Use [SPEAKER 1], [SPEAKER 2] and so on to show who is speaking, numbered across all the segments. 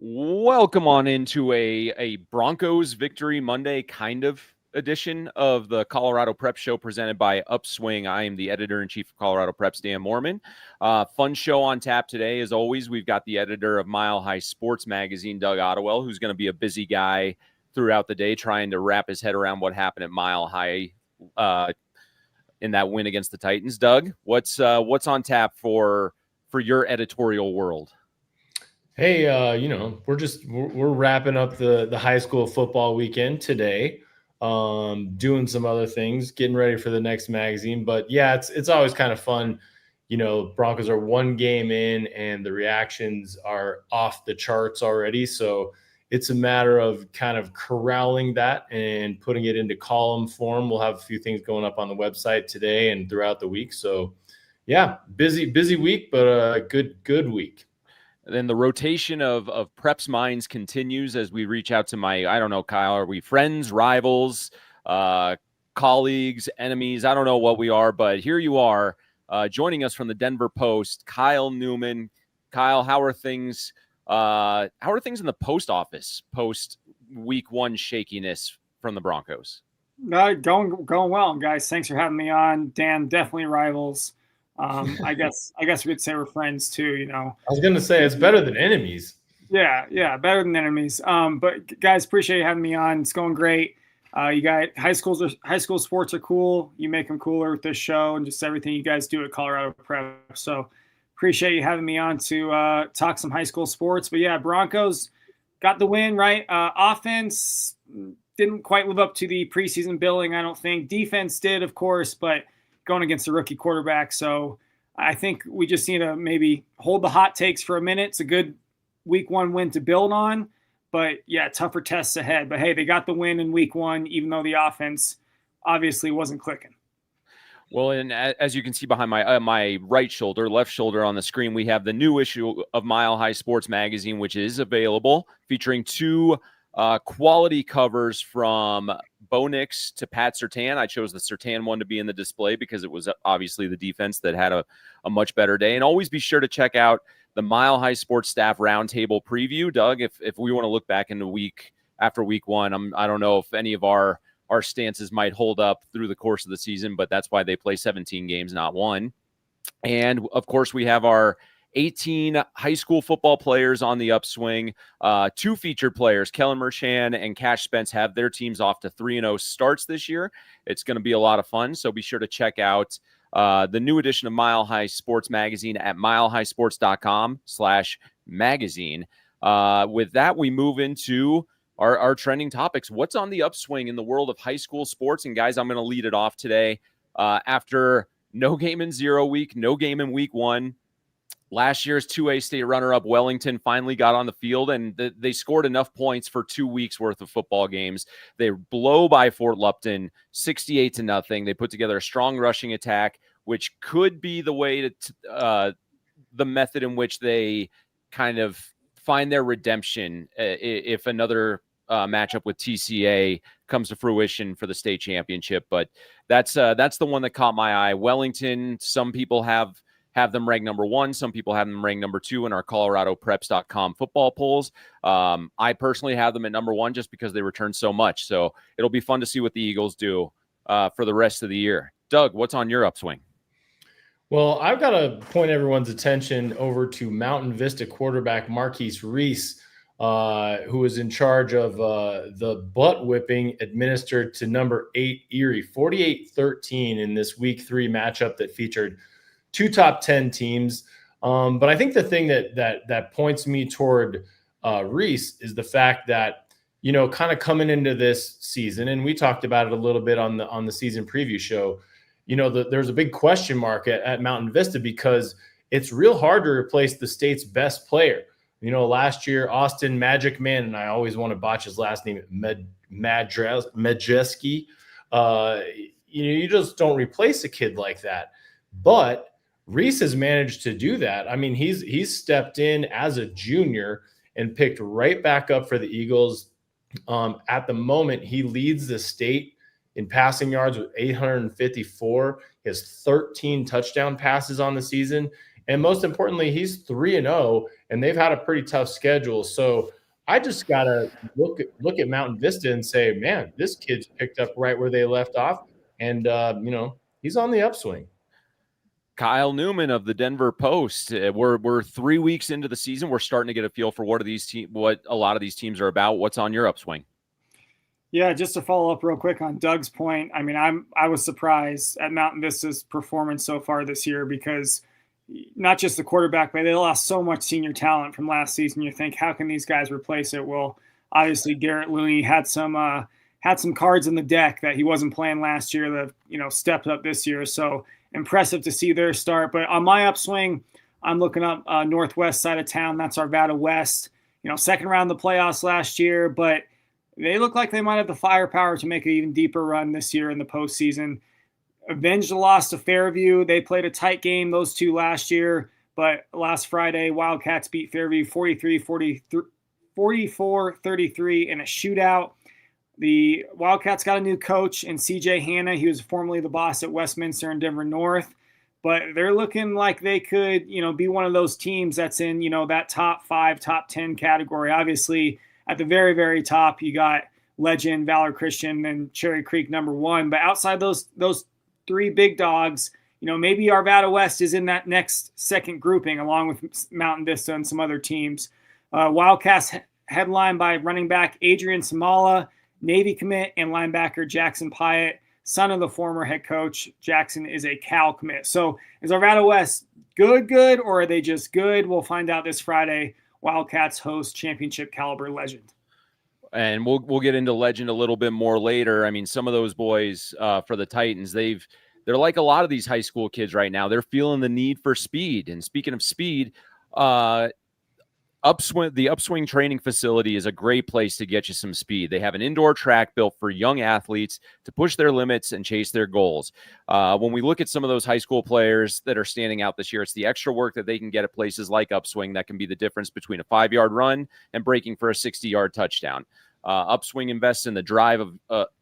[SPEAKER 1] Welcome on into a Broncos Victory Monday kind of edition of the Colorado Prep Show presented by Upswing. I am the editor-in-chief of Colorado Preps, Dan Mormon. Fun show on tap today. As always, we've got the editor of Mile High Sports Magazine, Doug Ottewell, who's going to be a busy guy throughout the day trying to wrap his head around what happened at Mile High in that win against the Titans. Doug, what's on tap for your editorial world?
[SPEAKER 2] Hey, we're wrapping up the high school football weekend today, doing some other things, getting ready for the next magazine. But yeah, it's always kind of fun. Broncos are one game in and the reactions are off the charts already. So it's a matter of kind of corralling that and putting it into column form. We'll have a few things going up on the website today and throughout the week. So yeah, busy week, but a good week.
[SPEAKER 1] And then the rotation of Preps minds continues as we reach out to I don't know, Kyle, are we friends, rivals, colleagues, enemies? I don't know what we are, but here you are joining us from the Denver Post, Kyle Newman. Kyle, how are things in the post office post week one shakiness from the Broncos?
[SPEAKER 3] Going well, guys. Thanks for having me on. Dan, definitely rivals. I guess we could say we're friends too, I
[SPEAKER 2] was going to say it's better than enemies.
[SPEAKER 3] Yeah, better than enemies. But guys, appreciate you having me on. It's going great. You guys, high school sports are cool. You make them cooler with this show and just everything you guys do at Colorado Prep. So appreciate you having me on to talk some high school sports. But yeah, Broncos got the win, right? Offense didn't quite live up to the preseason billing, I don't think. Defense did, of course, but going against a rookie quarterback. So I think we just need to maybe hold the hot takes for a minute. It's a good week one win to build on, but yeah, tougher tests ahead. But hey, they got the win in week one, even though the offense obviously wasn't clicking.
[SPEAKER 1] Well, and as you can see behind my left shoulder on the screen, we have the new issue of Mile High Sports Magazine, which is available, featuring two quality covers from Bo Nix to Pat Surtain. I chose the Surtain one to be in the display because it was obviously the defense that had a much better day. And always be sure to check out the Mile High Sports Staff Roundtable preview. Doug, if we want to look back in the week after week one, I don't know if any of our stances might hold up through the course of the season, but that's why they play 17 games, not one. And of course, we have our 18 high school football players on the upswing. Two featured players, Kellen Mershon and Cash Spence, have their teams off to 3-0 starts this year. It's going to be a lot of fun, so be sure to check out the new edition of Mile High Sports Magazine at milehighsports.com/magazine. With that, we move into our trending topics. What's on the upswing in the world of high school sports? And guys, I'm going to lead it off today. After no game in 0 week, no game in week one, last year's 2A state runner-up Wellington finally got on the field, and they scored enough points for 2 weeks worth of football games. They blow by Fort Lupton 68-0. They put together a strong rushing attack, which could be the way to the method in which they kind of find their redemption if another matchup with TCA comes to fruition for the state championship. But that's the one that caught my eye. Wellington, some people have them ranked number one. Some people have them ranked number two in our ColoradoPreps.com football polls. I personally have them at number one just because they return so much. So it'll be fun to see what the Eagles do for the rest of the year. Doug, what's on your upswing?
[SPEAKER 2] Well, I've got to point everyone's attention over to Mountain Vista quarterback Marquise Reese, who is in charge of the butt whipping administered to number 8 Erie, 48-13 in this week 3 matchup that featured two top 10 teams. But I think the thing that points me toward Reese is the fact that, kind of coming into this season, and we talked about it a little bit on the season preview show, there's a big question mark at Mountain Vista because it's real hard to replace the state's best player. Last year, Austin Magic Man, and I always want to botch his last name, Majeski. You just don't replace a kid like that. But Reese has managed to do that. I mean, he's stepped in as a junior and picked right back up for the Eagles. At the moment, he leads the state in passing yards with 854. He has 13 touchdown passes on the season. And most importantly, he's 3-0 and they've had a pretty tough schedule. So I just got to look at Mountain Vista and say, man, this kid's picked up right where they left off. And, he's on the upswing.
[SPEAKER 1] Kyle Newman of the Denver Post. We're 3 weeks into the season. We're starting to get a feel for what a lot of these teams are about. What's on your upswing?
[SPEAKER 3] Yeah, just to follow up real quick on Doug's point. I mean, I was surprised at Mountain Vista's performance so far this year, because not just the quarterback, but they lost so much senior talent from last season. You think, how can these guys replace it? Well, obviously Garrett Looney had some cards in the deck that he wasn't playing last year that stepped up this year. So impressive to see their start. But on my upswing, I'm looking up northwest side of town. That's Arvada West. Second round of the playoffs last year, but they look like they might have the firepower to make an even deeper run this year in the postseason. Avenge the loss to Fairview. They played a tight game, those two last year, but last Friday, Wildcats beat Fairview 44-33 in a shootout. The Wildcats got a new coach in CJ Hanna. He was formerly the boss at Westminster and Denver North, but they're looking like they could, be one of those teams that's in, that top 5, top 10 category. Obviously, at the very, very top, you got Legend, Valor Christian, and Cherry Creek #1. But outside those three big dogs, maybe Arvada West is in that next second grouping along with Mountain Vista and some other teams. Wildcats headlined by running back Adrian Samala, Navy commit, and linebacker Jackson Pyatt, son of the former head coach. Jackson is a Cal commit. So is Arvada West good, or are they just good? We'll find out this Friday. Wildcats host championship caliber Legend.
[SPEAKER 1] And we'll get into Legend a little bit more later. I mean, some of those boys for the Titans, they're like a lot of these high school kids right now. They're feeling the need for speed. And speaking of speed, the Upswing training facility is a great place to get you some speed. They have an indoor track built for young athletes to push their limits and chase their goals. When we look at some of those high school players that are standing out this year, it's the extra work that they can get at places like Upswing that can be the difference between a 5-yard run and breaking for a 60-yard touchdown. Upswing invests in the drive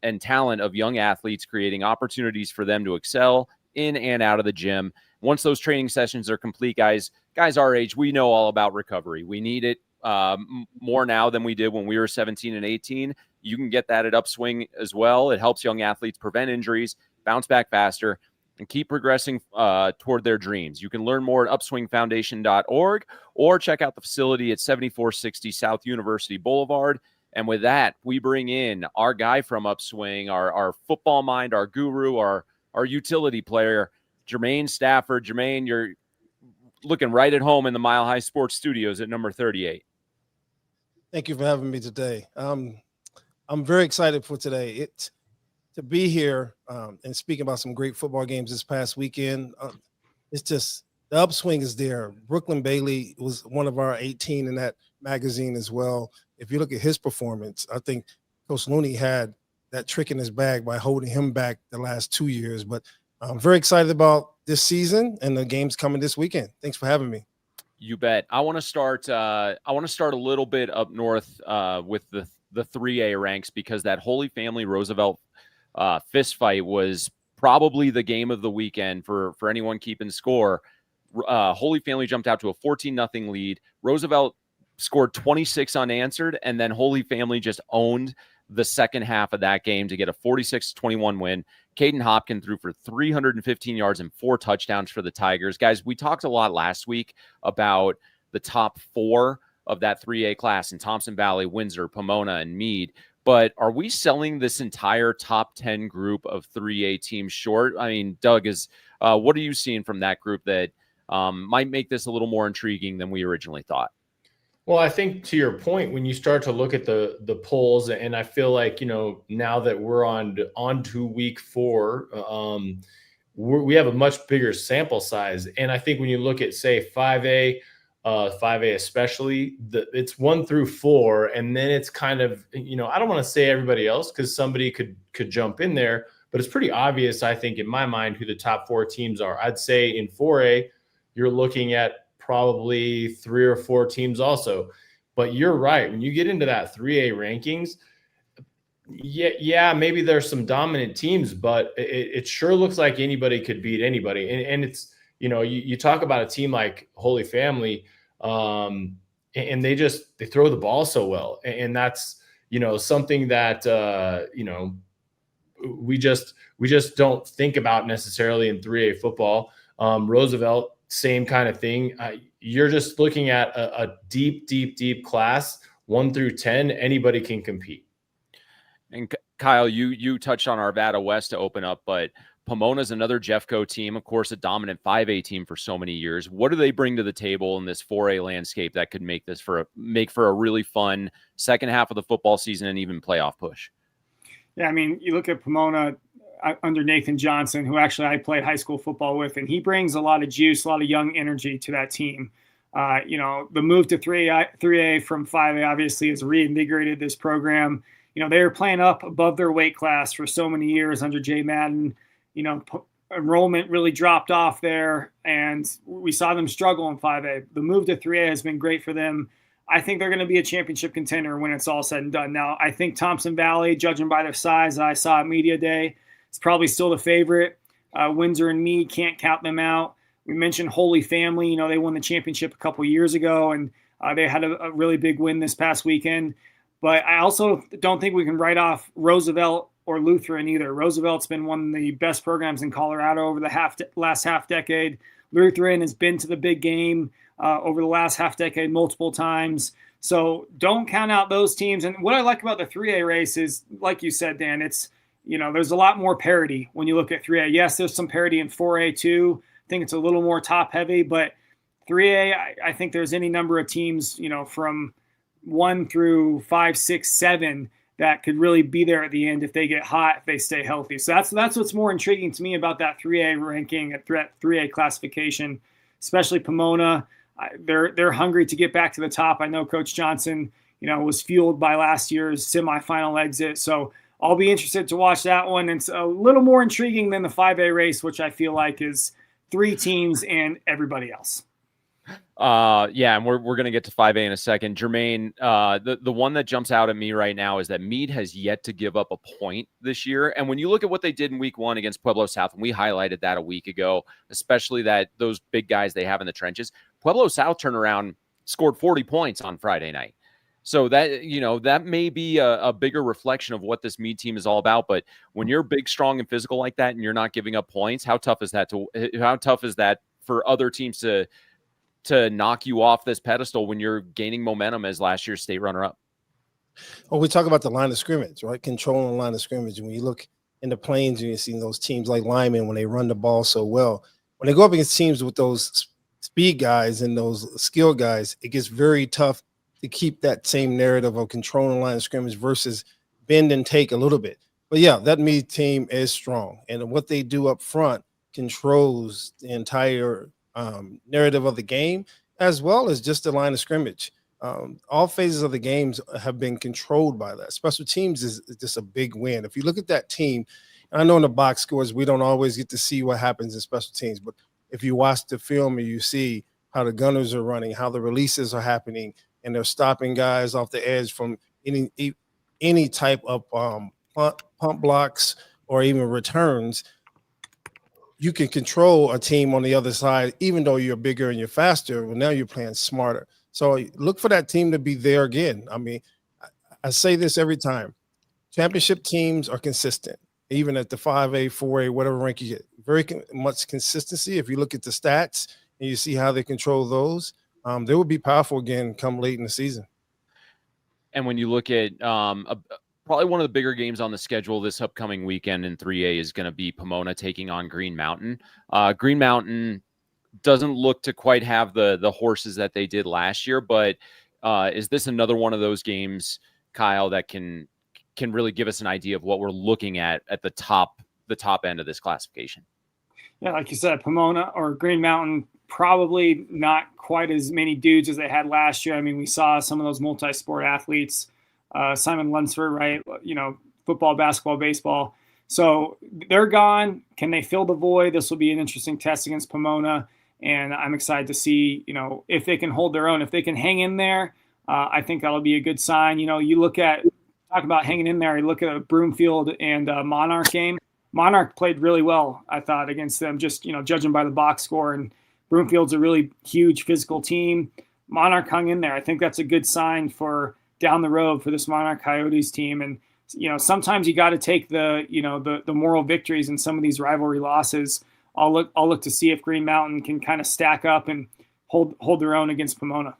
[SPEAKER 1] and talent of young athletes, creating opportunities for them to excel in and out of the gym. Once those training sessions are complete, guys our age, we know all about recovery. We need it more now than we did when we were 17 and 18. You can get that at Upswing as well. It helps young athletes prevent injuries, bounce back faster, and keep progressing toward their dreams. You can learn more at upswingfoundation.org or check out the facility at 7460 South University Boulevard. And with that, we bring in our guy from Upswing, our football mind, our guru, our utility player, Jermaine Stafford. Jermaine, you're looking right at home in the Mile High Sports Studios at number 38.
[SPEAKER 4] Thank you for having me today. I'm very excited for today. To be here and speaking about some great football games this past weekend. It's just the upswing is there. Brooklyn Bailey was one of our 18 in that magazine as well. If you look at his performance, I think Coach Looney had that trick in his bag by holding him back the last 2 years. But I'm very excited about this season and the games coming this weekend. Thanks for having me.
[SPEAKER 1] You bet. I want to start a little bit up north with the 3A ranks, because that Holy Family Roosevelt fist fight was probably the game of the weekend for anyone keeping score. Holy Family jumped out to a 14-0 lead. Roosevelt scored 26 unanswered, and then Holy Family just owned the second half of that game to get a 46-21 win. Caden Hopkins threw for 315 yards and 4 touchdowns for the Tigers. Guys, we talked a lot last week about the top 4 of that 3A class in Thompson Valley, Windsor, Pomona, and Meade. But are we selling this entire top 10 group of 3A teams short? I mean, Doug, what are you seeing from that group that might make this a little more intriguing than we originally thought?
[SPEAKER 2] Well, I think to your point, when you start to look at the polls, and I feel like, now that we're on to week 4, we have a much bigger sample size. And I think when you look at, say, 5A especially, it's 1 through 4, and then it's kind of, I don't want to say everybody else because somebody could jump in there, but it's pretty obvious, I think, in my mind, who the top 4 teams are. I'd say in 4A, you're looking at probably 3 or 4 teams also. But you're right. When you get into that 3A rankings, yeah, maybe there's some dominant teams, but it sure looks like anybody could beat anybody. And it's, you talk about a team like Holy Family. And they throw the ball so well. And that's, something that, we just don't think about necessarily in 3A football. Roosevelt, same kind of thing. You're just looking at a deep class, 1 through 10. Anybody can compete.
[SPEAKER 1] And Kyle, you touched on Arvada West to open up, but Pomona's another Jeffco team, of course, a dominant 5A team for so many years. What do they bring to the table in this 4A landscape that could make this make for a really fun second half of the football season and even playoff push?
[SPEAKER 3] Yeah, I mean, you look at Pomona under Nathan Johnson, who actually I played high school football with, and he brings a lot of juice, a lot of young energy to that team. The move to 3A from 5A obviously has reinvigorated this program. They were playing up above their weight class for so many years under Jay Madden. Enrollment really dropped off there, and we saw them struggle in 5A. The move to 3A has been great for them. I think they're going to be a championship contender when it's all said and done. Now, I think Thompson Valley, judging by their size I saw at Media Day, is probably still the favorite. Windsor and Meade, can't count them out. We mentioned Holy Family. They won the championship a couple years ago, and they had a really big win this past weekend. But I also don't think we can write off Roosevelt or Lutheran either. Roosevelt's been one of the best programs in Colorado over the last half decade. Lutheran has been to the big game over the last half decade multiple times. So don't count out those teams. And what I like about the 3A race is, like you said, Dan, it's, there's a lot more parity when you look at 3A. Yes, there's some parity in 4A too. I think it's a little more top heavy, but 3A, I think there's any number of teams, from 1 through 5, 6, 7 that could really be there at the end if they get hot, if they stay healthy. So that's what's more intriguing to me about that 3A ranking, at 3A classification, especially Pomona. They're hungry to get back to the top. I know Coach Johnson, was fueled by last year's semifinal exit. So I'll be interested to watch that one. It's a little more intriguing than the 5A race, which I feel like is 3 teams and everybody else.
[SPEAKER 1] And we're going to get to 5A in a second. Jermaine, the one that jumps out at me right now is that Meade has yet to give up a point this year. And when you look at what they did in week 1 against Pueblo South, and we highlighted that a week ago, especially that those big guys they have in the trenches, Pueblo South turned around, scored 40 points on Friday night. So that, that may be a bigger reflection of what this Meade team is all about. But when you're big, strong, and physical like that, and you're not giving up points, how tough is that for other teams to knock you off this pedestal when you're gaining momentum as last year's state runner-up?
[SPEAKER 4] Well, we talk about the line of scrimmage, right? Controlling the line of scrimmage. And when you look in the Plains, and you see those teams like Lyman, when they run the ball so well, when they go up against teams with those speed guys and those skill guys, it gets very tough to keep that same narrative of controlling the line of scrimmage versus bend and take a little bit. But yeah, that Meade team is strong. And what they do up front controls the entire narrative of the game, as well as just the line of scrimmage. All phases of the games have been controlled by that. Special teams is just a big win. If you look at that team, I know in the box scores, we don't always get to see what happens in special teams, but if you watch the film and you see how the gunners are running, how the releases are happening, and they're stopping guys off the edge from any type of pump blocks or even returns, you can control a team on the other side, even though you're bigger and you're faster. Well, now you're playing smarter. So look for that team to be there again. I mean, I say this every time. Championship teams are consistent, even at the 5A, 4A, whatever rank you get. Very much consistency. If you look at the stats and you see how they control those, they will be powerful again come late in the season.
[SPEAKER 1] And when you look at probably one of the bigger games on the schedule this upcoming weekend in 3A is going to be Pomona taking on Green Mountain. Green Mountain doesn't look to quite have the horses that they did last year, but is this another one of those games, Kyle, that can really give us an idea of what we're looking at the top end of this classification?
[SPEAKER 3] Yeah, like you said, Pomona or Green Mountain, probably not quite as many dudes as they had last year. I mean, we saw some of those multi-sport athletes, Simon Lunsford, right? Football, basketball, baseball. So they're gone. Can they fill the void? This will be an interesting test against Pomona. And I'm excited to see, if they can hold their own, if they can hang in there. I think that'll be a good sign. You talk about hanging in there. You look at a Broomfield and Monarch game. Monarch played really well, I thought, against them, just, judging by the box score. And Broomfield's a really huge physical team. Monarch hung in there. I think that's a good sign for down the road for this Monarch Coyotes team. And, sometimes you got to take the moral victories in some of these rivalry losses. I'll look to see if Green Mountain can kind of stack up and hold their own against Pomona.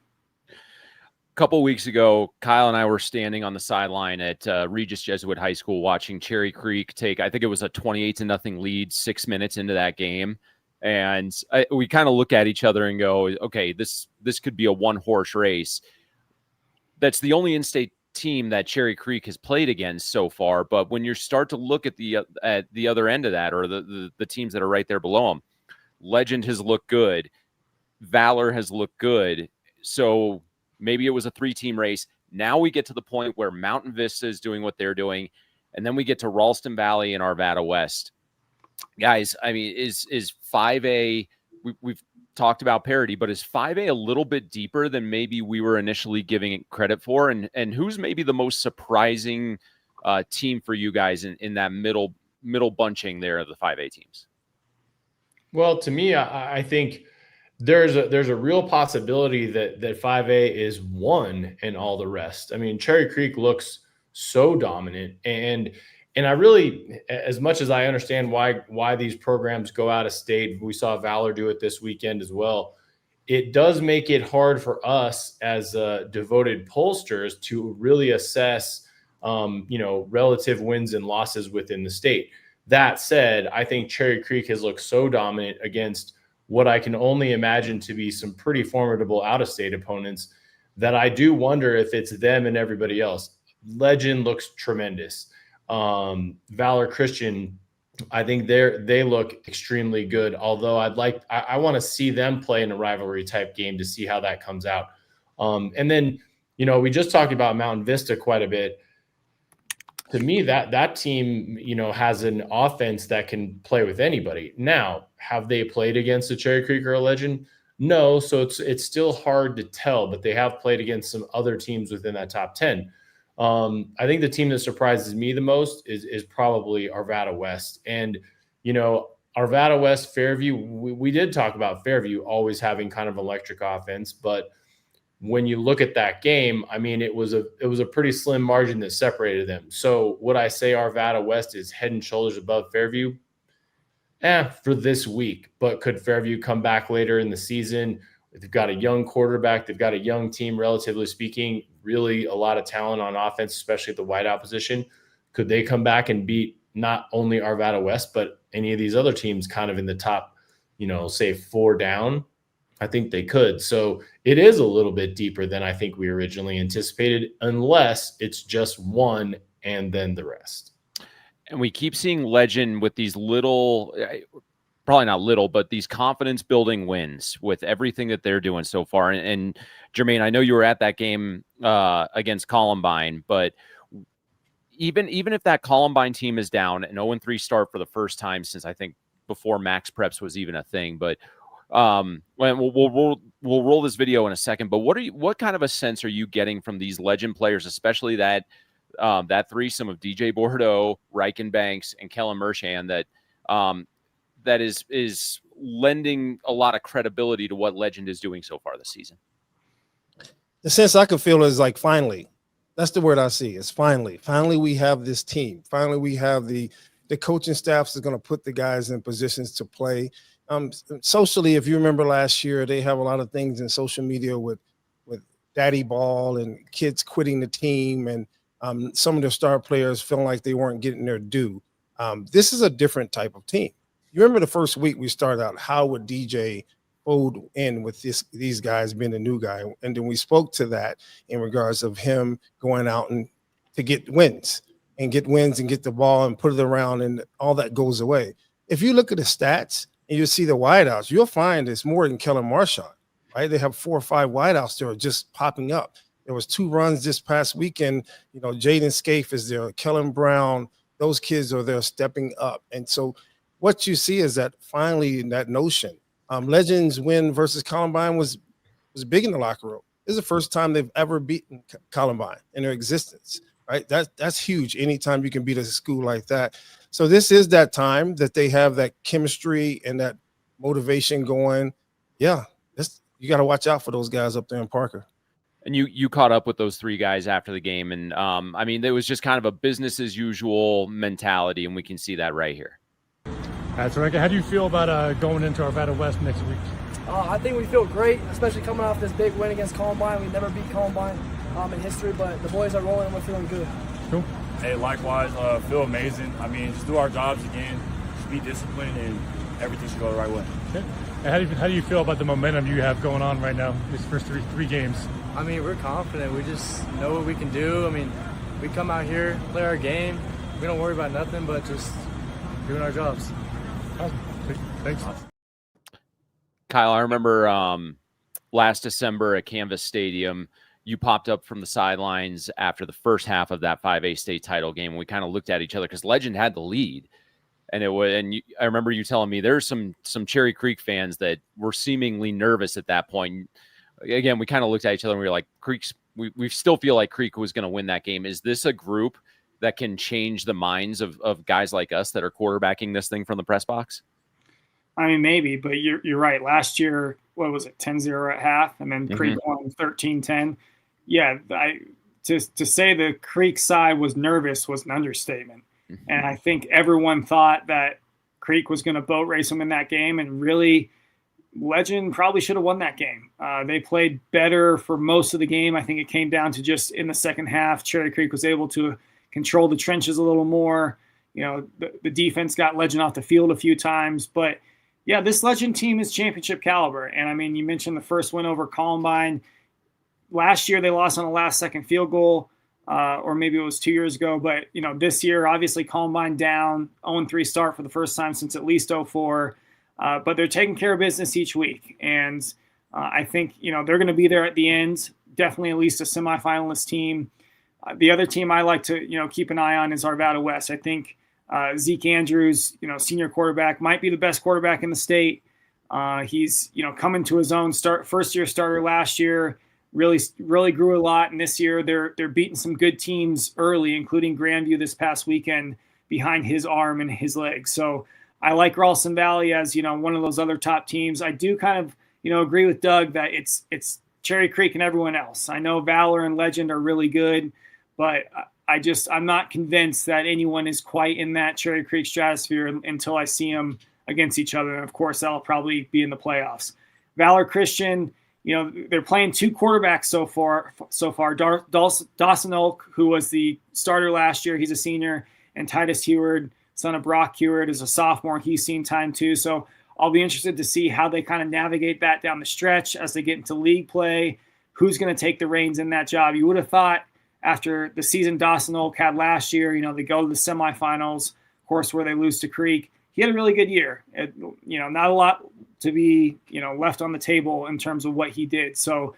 [SPEAKER 1] A couple of weeks ago, Kyle and I were standing on the sideline at Regis Jesuit High School watching Cherry Creek take, I think it was a 28-0 lead 6 minutes into that game. And we kind of look at each other and go, okay, this could be a one-horse race. That's the only in-state team that Cherry Creek has played against so far. But when you start to look at the other end of that, or the teams that are right there below them, Legend has looked good. Valor has looked good. So maybe it was a 3-team race. Now we get to the point where Mountain Vista is doing what they're doing. And then we get to Ralston Valley and Arvada West. Guys, I mean, is 5A, we've talked about parity, but is 5A a little bit deeper than maybe we were initially giving it credit for? And who's maybe the most surprising team for you guys in that middle bunching there of the 5A teams?
[SPEAKER 2] Well, to me, I think there's a real possibility that 5A is 1 and all the rest. I mean, Cherry Creek looks so dominant, and I really, as much as I understand why these programs go out of state, we saw Valor do it this weekend as well. It does make it hard for us as devoted pollsters to really assess, relative wins and losses within the state. That said, I think Cherry Creek has looked so dominant against what I can only imagine to be some pretty formidable out-of-state opponents that I do wonder if it's them and everybody else. Legend looks tremendous. Valor Christian, I think they look extremely good. Although I want to see them play in a rivalry type game to see how that comes out. And then, we just talked about Mountain Vista quite a bit. To me, that team, has an offense that can play with anybody. Now, have they played against a Cherry Creek or a Legend? No. So it's still hard to tell, but they have played against some other teams within that top 10. I think the team that surprises me the most is probably Arvada West. And, Arvada West, Fairview, we did talk about Fairview always having kind of electric offense, but when you look at that game, I mean, it was a pretty slim margin that separated them. So would I say Arvada West is head and shoulders above Fairview? For this week, but could Fairview come back later in the season? They've got a young quarterback. They've got a young team, relatively speaking, really a lot of talent on offense, especially at the wideout position. Could they come back and beat not only Arvada West, but any of these other teams kind of in the top, say 4 down? I think they could. So it is a little bit deeper than I think we originally anticipated, unless it's just 1 and then the rest.
[SPEAKER 1] And we keep seeing Legend with these little, probably not little, but these confidence building wins with everything that they're doing so far. And Jermaine, I know you were at that game against Columbine, but even if that Columbine team is down, an 0-3 start for the first time since I think before Max Preps was even a thing, but we'll roll this video in a second. But what kind of a sense are you getting from these Legend players, especially that threesome of DJ Bordeaux, Riken Banks, and Kellen Mershand that is lending a lot of credibility to what Legend is doing so far this season?
[SPEAKER 4] The sense I can feel is like, finally, that's the word I see. It's finally we have this team. Finally, we have the coaching staffs that's going to put the guys in positions to play. Socially, if you remember last year, they have a lot of things in social media with daddy ball and kids quitting the team, and some of their star players feeling like they weren't getting their due. This is a different type of team. You remember the first week we started out, how would DJ fold in with these guys being a new guy? And then we spoke to that in regards of him going out and to get wins and get the ball and put it around, and all that goes away. If you look at the stats and you see the wideouts, you'll find it's more than Kellen Marchand, right? They have 4 or 5 wideouts that are just popping up. There was 2 runs this past weekend. Jaden Scaife is there, Kellen Brown, those kids are there stepping up. And so what you see is that finally that notion, Legends win versus Columbine was big in the locker room. This is the first time they've ever beaten Columbine in their existence, right? That's huge. Anytime you can beat a school like that. So this is that time that they have that chemistry and that motivation going. Yeah, you got to watch out for those guys up there in Parker.
[SPEAKER 1] And you caught up with those 3 guys after the game. And, I mean, it was just kind of a business as usual mentality, and we can see that right here.
[SPEAKER 5] All right, so how do you feel about going into Arvada West next week?
[SPEAKER 6] I think we feel great, especially coming off this big win against Columbine. We never beat Columbine in history, but the boys are rolling and we're feeling good.
[SPEAKER 5] Cool.
[SPEAKER 7] Hey, likewise, feel amazing. I mean, just do our jobs again, just be disciplined, and everything should go the right way.
[SPEAKER 5] Okay. And how do you feel about the momentum you have going on right now, these first three games?
[SPEAKER 6] I mean, we're confident. We just know what we can do. I mean, we come out here, play our game. We don't worry about nothing but just doing our jobs.
[SPEAKER 5] Awesome. Thanks.
[SPEAKER 1] Kyle, I remember last December at Canvas Stadium, you popped up from the sidelines after the first half of that 5A state title game. And we kind of looked at each other because Legend had the lead. And I remember you telling me there's some Cherry Creek fans that were seemingly nervous at that point. Again, we kind of looked at each other and we were like, we still feel like Creek was going to win that game. Is this a group that can change the minds of guys like us that are quarterbacking this thing from the press box?
[SPEAKER 3] I mean, maybe, but you're right. Last year, what was it, 10-0 at half, and then Creek won 13-10. Yeah, to say the Creek side was nervous was an understatement. And I think everyone thought that Creek was going to boat race them in that game, and really Legend probably should have won that game. They played better for most of the game. I think it came down to just in the second half, Cherry Creek was able to control the trenches a little more. You know, the defense got Legend off the field a few times. But, yeah, this Legend team is championship caliber. And, I mean, you mentioned the first win over Columbine. Last year they lost on a last-second field goal. Or maybe it was 2 years ago. But, you know, this year, obviously Columbine down, 0-3 start for the first time since at least 2004. But they're taking care of business each week. And I think, you know, they're going to be there at the end, definitely at least a semifinalist team. The other team I like to, you know, keep an eye on is Arvada West. I think Zeke Andrews, you know, senior quarterback, might be the best quarterback in the state. He's, you know, coming to his own first-year starter last year. Really grew a lot, and this year they're beating some good teams early, including Grandview this past weekend behind his arm and his legs. So I like Ralston Valley as, you know, one of those other top teams. I do kind of, you know, agree with Doug that it's Cherry Creek and everyone else. I know Valor and Legend are really good, but I'm not convinced that anyone is quite in that Cherry Creek stratosphere until I see them against each other. And of course, that'll probably be in the playoffs. Valor Christian, you know, they're playing 2 quarterbacks so far. Dawson Oak, who was the starter last year, he's a senior, and Titus Heward, son of Brock Heward, is a sophomore. He's seen time too. So I'll be interested to see how they kind of navigate that down the stretch as they get into league play. Who's going to take the reins in that job? You would have thought after the season Dawson Oak had last year, you know, they go to the semifinals, of course, where they lose to Creek. He had a really good year. You know, not a lot to be, you know, left on the table in terms of what he did. So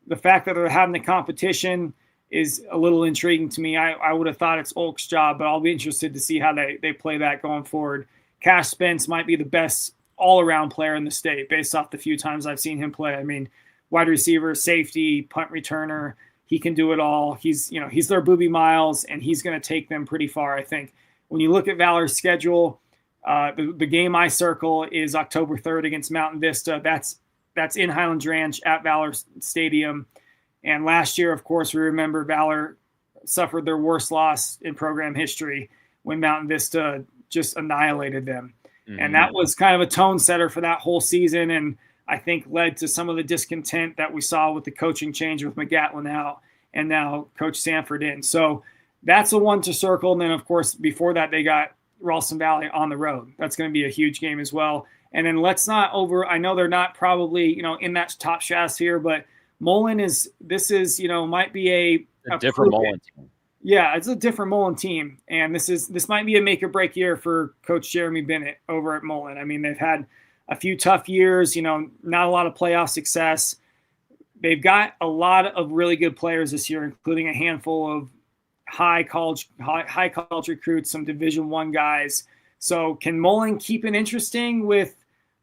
[SPEAKER 3] the fact that they're having the competition is a little intriguing to me. I would have thought it's Oak's job, but I'll be interested to see how they play that going forward. Cash Spence might be the best all-around player in the state based off the few times I've seen him play. I mean, wide receiver, safety, punt returner, he can do it all. He's their Booby Miles, and he's going to take them pretty far, I think. When you look at Valor's schedule, the game I circle is October 3rd against Mountain Vista. That's in Highlands Ranch at Valor Stadium. And last year, of course, we remember Valor suffered their worst loss in program history when Mountain Vista just annihilated them. Mm-hmm. And that was kind of a tone setter for that whole season, and I think led to some of the discontent that we saw with the coaching change with McGatlin out and now Coach Sanford in. So that's the one to circle. And then, of course, before that, they got Ralston Valley on the road. That's going to be a huge game as well. And then I know they're not probably, you know, in that top stratosphere, but Mullen might be a
[SPEAKER 1] different Mullen team.
[SPEAKER 3] Yeah, it's a different Mullen team. And this might be a make or break year for Coach Jeremy Bennett over at Mullen. I mean, they've had a few tough years, you know, not a lot of playoff success. They've got a lot of really good players this year, including a handful of high college recruits, some Division I guys. So can Mullen keep it interesting with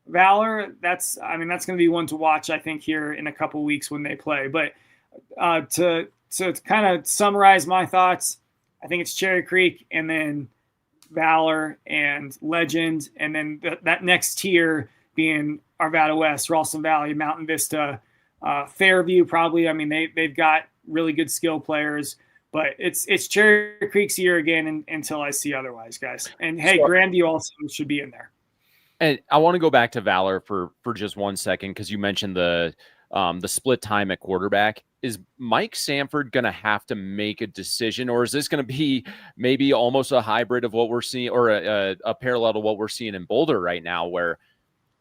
[SPEAKER 3] Valor? That's going to be one to watch, I think, here in a couple weeks when they play. But to kind of summarize my thoughts, I think it's Cherry Creek and then Valor and Legend, and then that next tier being Arvada West, Ralston Valley, Mountain Vista, Fairview probably. I mean, they've got really good skill players, but it's Cherry Creek's year again until I see otherwise, guys. And hey, Grandview also should be in there.
[SPEAKER 1] And I want to go back to Valor for just 1 second, because you mentioned the split time at quarterback. Is Mike Sanford going to have to make a decision, or is this going to be maybe almost a hybrid of what we're seeing, or a parallel to what we're seeing in Boulder right now, where,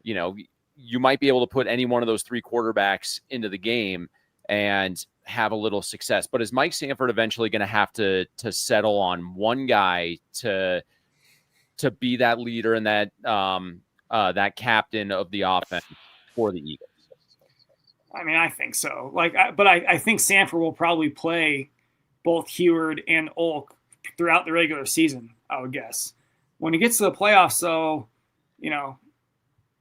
[SPEAKER 1] you know, you might be able to put any one of those three quarterbacks into the game and have a little success? But is Mike Sanford eventually going to have to settle on one guy to be that leader and that that captain of the offense for the Eagles?
[SPEAKER 3] I mean, I think so. But I think Sanford will probably play both Heward and Olk throughout the regular season, I would guess. When he gets to the playoffs, though, you know,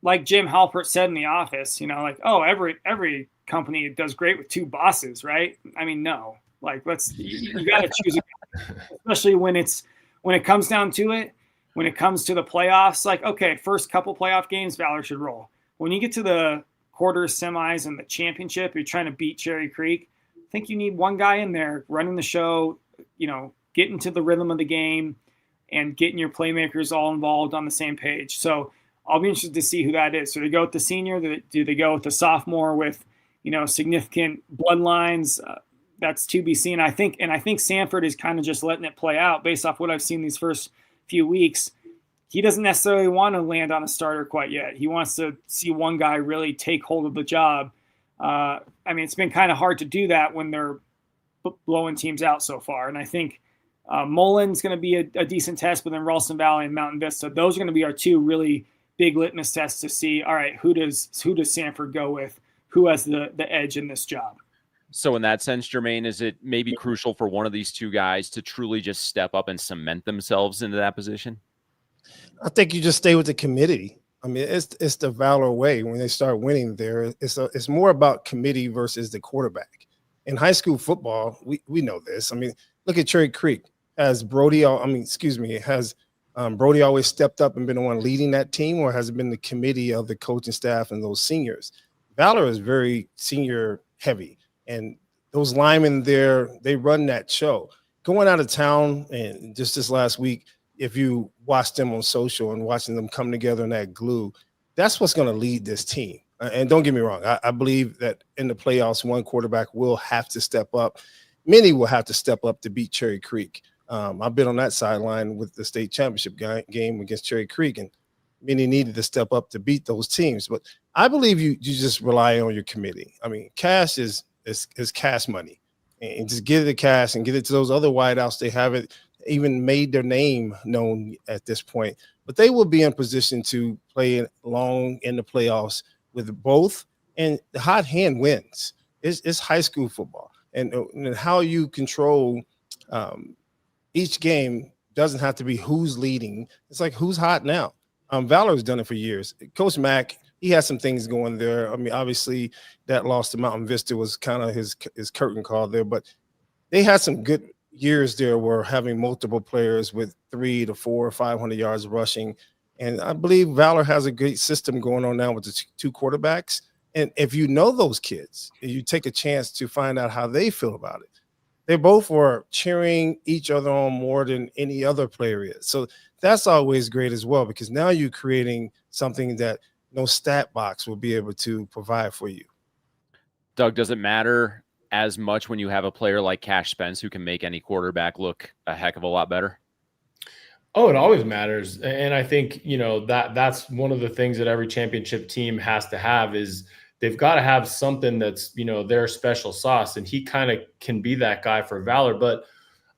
[SPEAKER 3] like Jim Halpert said in the office, you know, like, oh, every company does great with two bosses, right? I mean, no. Like, you got to choose a guy, especially when it comes down to it. When it comes to the playoffs, like, okay, first couple playoff games, Valor should roll. When you get to the quarters, semis, and the championship, you're trying to beat Cherry Creek. I think you need one guy in there running the show, you know, getting to the rhythm of the game and getting your playmakers all involved on the same page. So I'll be interested to see who that is. So do they go with the senior? Do they go with the sophomore with, you know, significant bloodlines? That's to be seen. I think Sanford is kind of just letting it play out based off what I've seen these first few weeks. He doesn't necessarily want to land on a starter quite yet. He wants to see one guy really take hold of the job. I mean, it's been kind of hard to do that when they're blowing teams out so far. And I think Mullen's going to be a decent test, but then Ralston Valley and Mountain Vista, those are going to be our two really big litmus tests to see, all right, who does Sanford go with? Who has the edge in this job?
[SPEAKER 1] So in that sense, Jermaine, is it maybe crucial for one of these two guys to truly just step up and cement themselves into that position?
[SPEAKER 4] I think you just stay with the committee. I mean, it's the Valor way. When they start winning there, it's more about committee versus the quarterback. In high school football, we know this. I mean, look at Cherry Creek. Has Brody always stepped up and been the one leading that team, or has it been the committee of the coaching staff and those seniors? Valor is very senior heavy, and those linemen there, they run that show. Going out of town, and just this last week, if you watch them on social and watching them come together in that glue, that's what's going to lead this team. And don't get me wrong, I believe that in the playoffs, one quarterback will have to step up. Many will have to step up to beat Cherry Creek. I've been on that sideline with the state championship game against Cherry Creek, and many needed to step up to beat those teams. But I believe you just rely on your committee. I mean, cash is cash money, and just get it to cash and get it to those other wideouts. They haven't even made their name known at this point, but they will be in position to play long in the playoffs with both. And the hot hand wins. It's high school football, and how you control each game doesn't have to be who's leading. It's like who's hot now. Valor's done it for years. Coach Mack, he has some things going there. I mean, obviously that loss to Mountain Vista was kind of his curtain call there, but they had some good years there where having multiple players with 300 to 400 or 500 yards rushing. And I believe Valor has a great system going on now with the two quarterbacks. And if you know those kids, you take a chance to find out how they feel about it. They both were cheering each other on more than any other player is. So that's always great as well, because now you're creating something that no stat box will be able to provide for you.
[SPEAKER 1] Doug, does it matter as much when you have a player like Cash Spence who can make any quarterback look a heck of a lot better?
[SPEAKER 2] Oh, it always matters. And I think, you know, that's one of the things that every championship team has to have is they've got to have something that's, you know, their special sauce. And he kind of can be that guy for Valor. But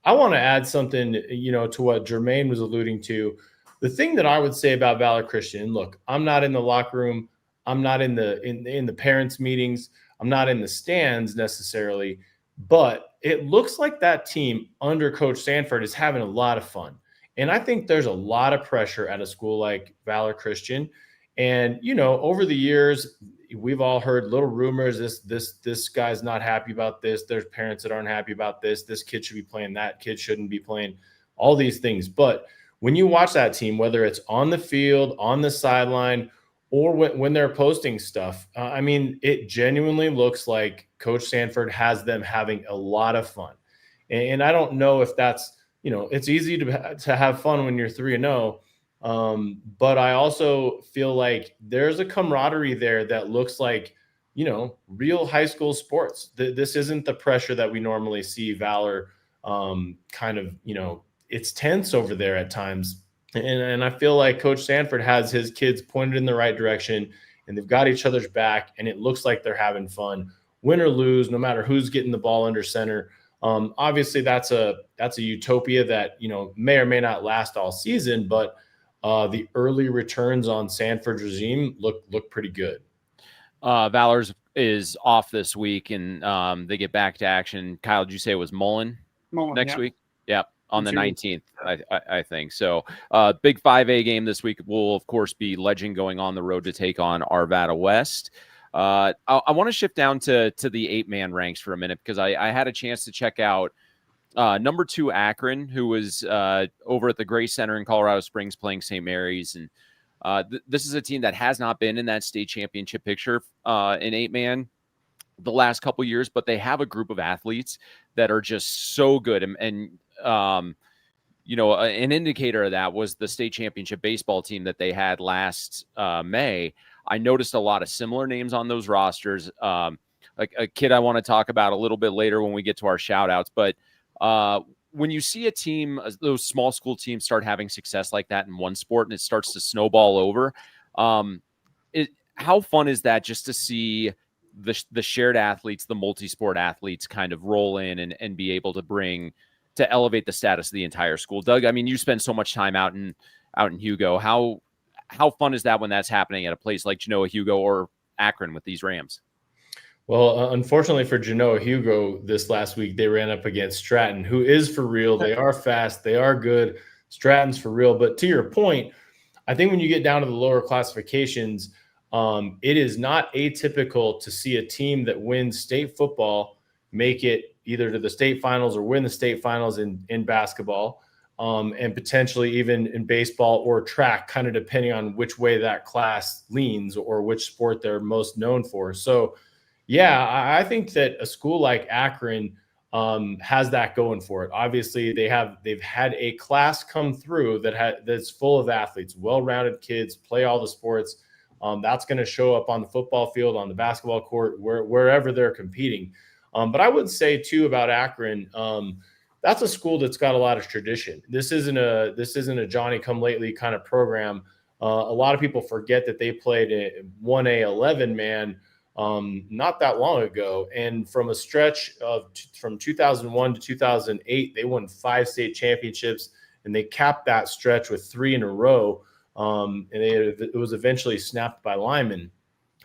[SPEAKER 2] I want to add something, you know, to what Jermaine was alluding to. The thing that I would say about Valor Christian, look, I'm not in the locker room. I'm not in the parents' meetings. I'm not in the stands necessarily, but it looks like that team under Coach Sanford is having a lot of fun. And I think there's a lot of pressure at a school like Valor Christian. And, you know, over the years, we've all heard little rumors. This guy's not happy about this. There's parents that aren't happy about this. This kid should be playing. That kid shouldn't be playing. All these things. But when you watch that team, whether it's on the field, on the sideline, or when they're posting stuff. I mean, it genuinely looks like Coach Sanford has them having a lot of fun. And I don't know if that's, it's easy to have fun when you're 3-0. But I also feel like there's a camaraderie there that looks like, real high school sports. This isn't the pressure that we normally see Valor kind of, it's tense over there at times. And I feel like Coach Sanford has his kids pointed in the right direction, and they've got each other's back, and it looks like they're having fun, win or lose, no matter who's getting the ball under center. Obviously, that's a utopia that may or may not last all season, but the early returns on Sanford's regime look pretty good.
[SPEAKER 1] Valor's is off this week, and they get back to action. Kyle, did you say it was Mullen next week? Yep. On the 19th, I think. So big 5A game this week will, of course, be Legend going on the road to take on Arvada West. I want to shift down to the 8-man ranks for a minute, because I had a chance to check out number 2 Akron, who was over at the Gray Center in Colorado Springs playing St. Mary's. And this is a team that has not been in that state championship picture in 8-man the last couple years, but they have a group of athletes that are just so good. And an indicator of that was the state championship baseball team that they had last May. I noticed a lot of similar names on those rosters. Like a kid I want to talk about a little bit later when we get to our shout outs. But when you see a team, those small school teams start having success like that in one sport, and it starts to snowball over, how fun is that just to see the shared athletes, the multi-sport athletes kind of roll in and be able to elevate the status of the entire school? Doug, I mean, you spend so much time out in Hugo. How fun is that when that's happening at a place like Genoa Hugo or Akron with these Rams?
[SPEAKER 2] Well, unfortunately for Genoa Hugo this last week, they ran up against Stratton, who is for real. They are fast. They are good. Stratton's for real. But to your point, I think when you get down to the lower classifications, it is not atypical to see a team that wins state football make it either to the state finals or win the state finals in basketball, and potentially even in baseball or track, kind of depending on which way that class leans or which sport they're most known for. So, yeah, I think that a school like Akron has that going for it. Obviously, they've had a class come through that's full of athletes, well-rounded kids, play all the sports. That's going to show up on the football field, on the basketball court, wherever they're competing. But I would say too about Akron, that's a school that's got a lot of tradition. This isn't a Johnny come lately kind of program. A lot of people forget that they played a 1A 11-man not that long ago, and from a stretch from 2001 to 2008, they won 5 state championships, and they capped that stretch with 3 in a row. And it was eventually snapped by Lyman.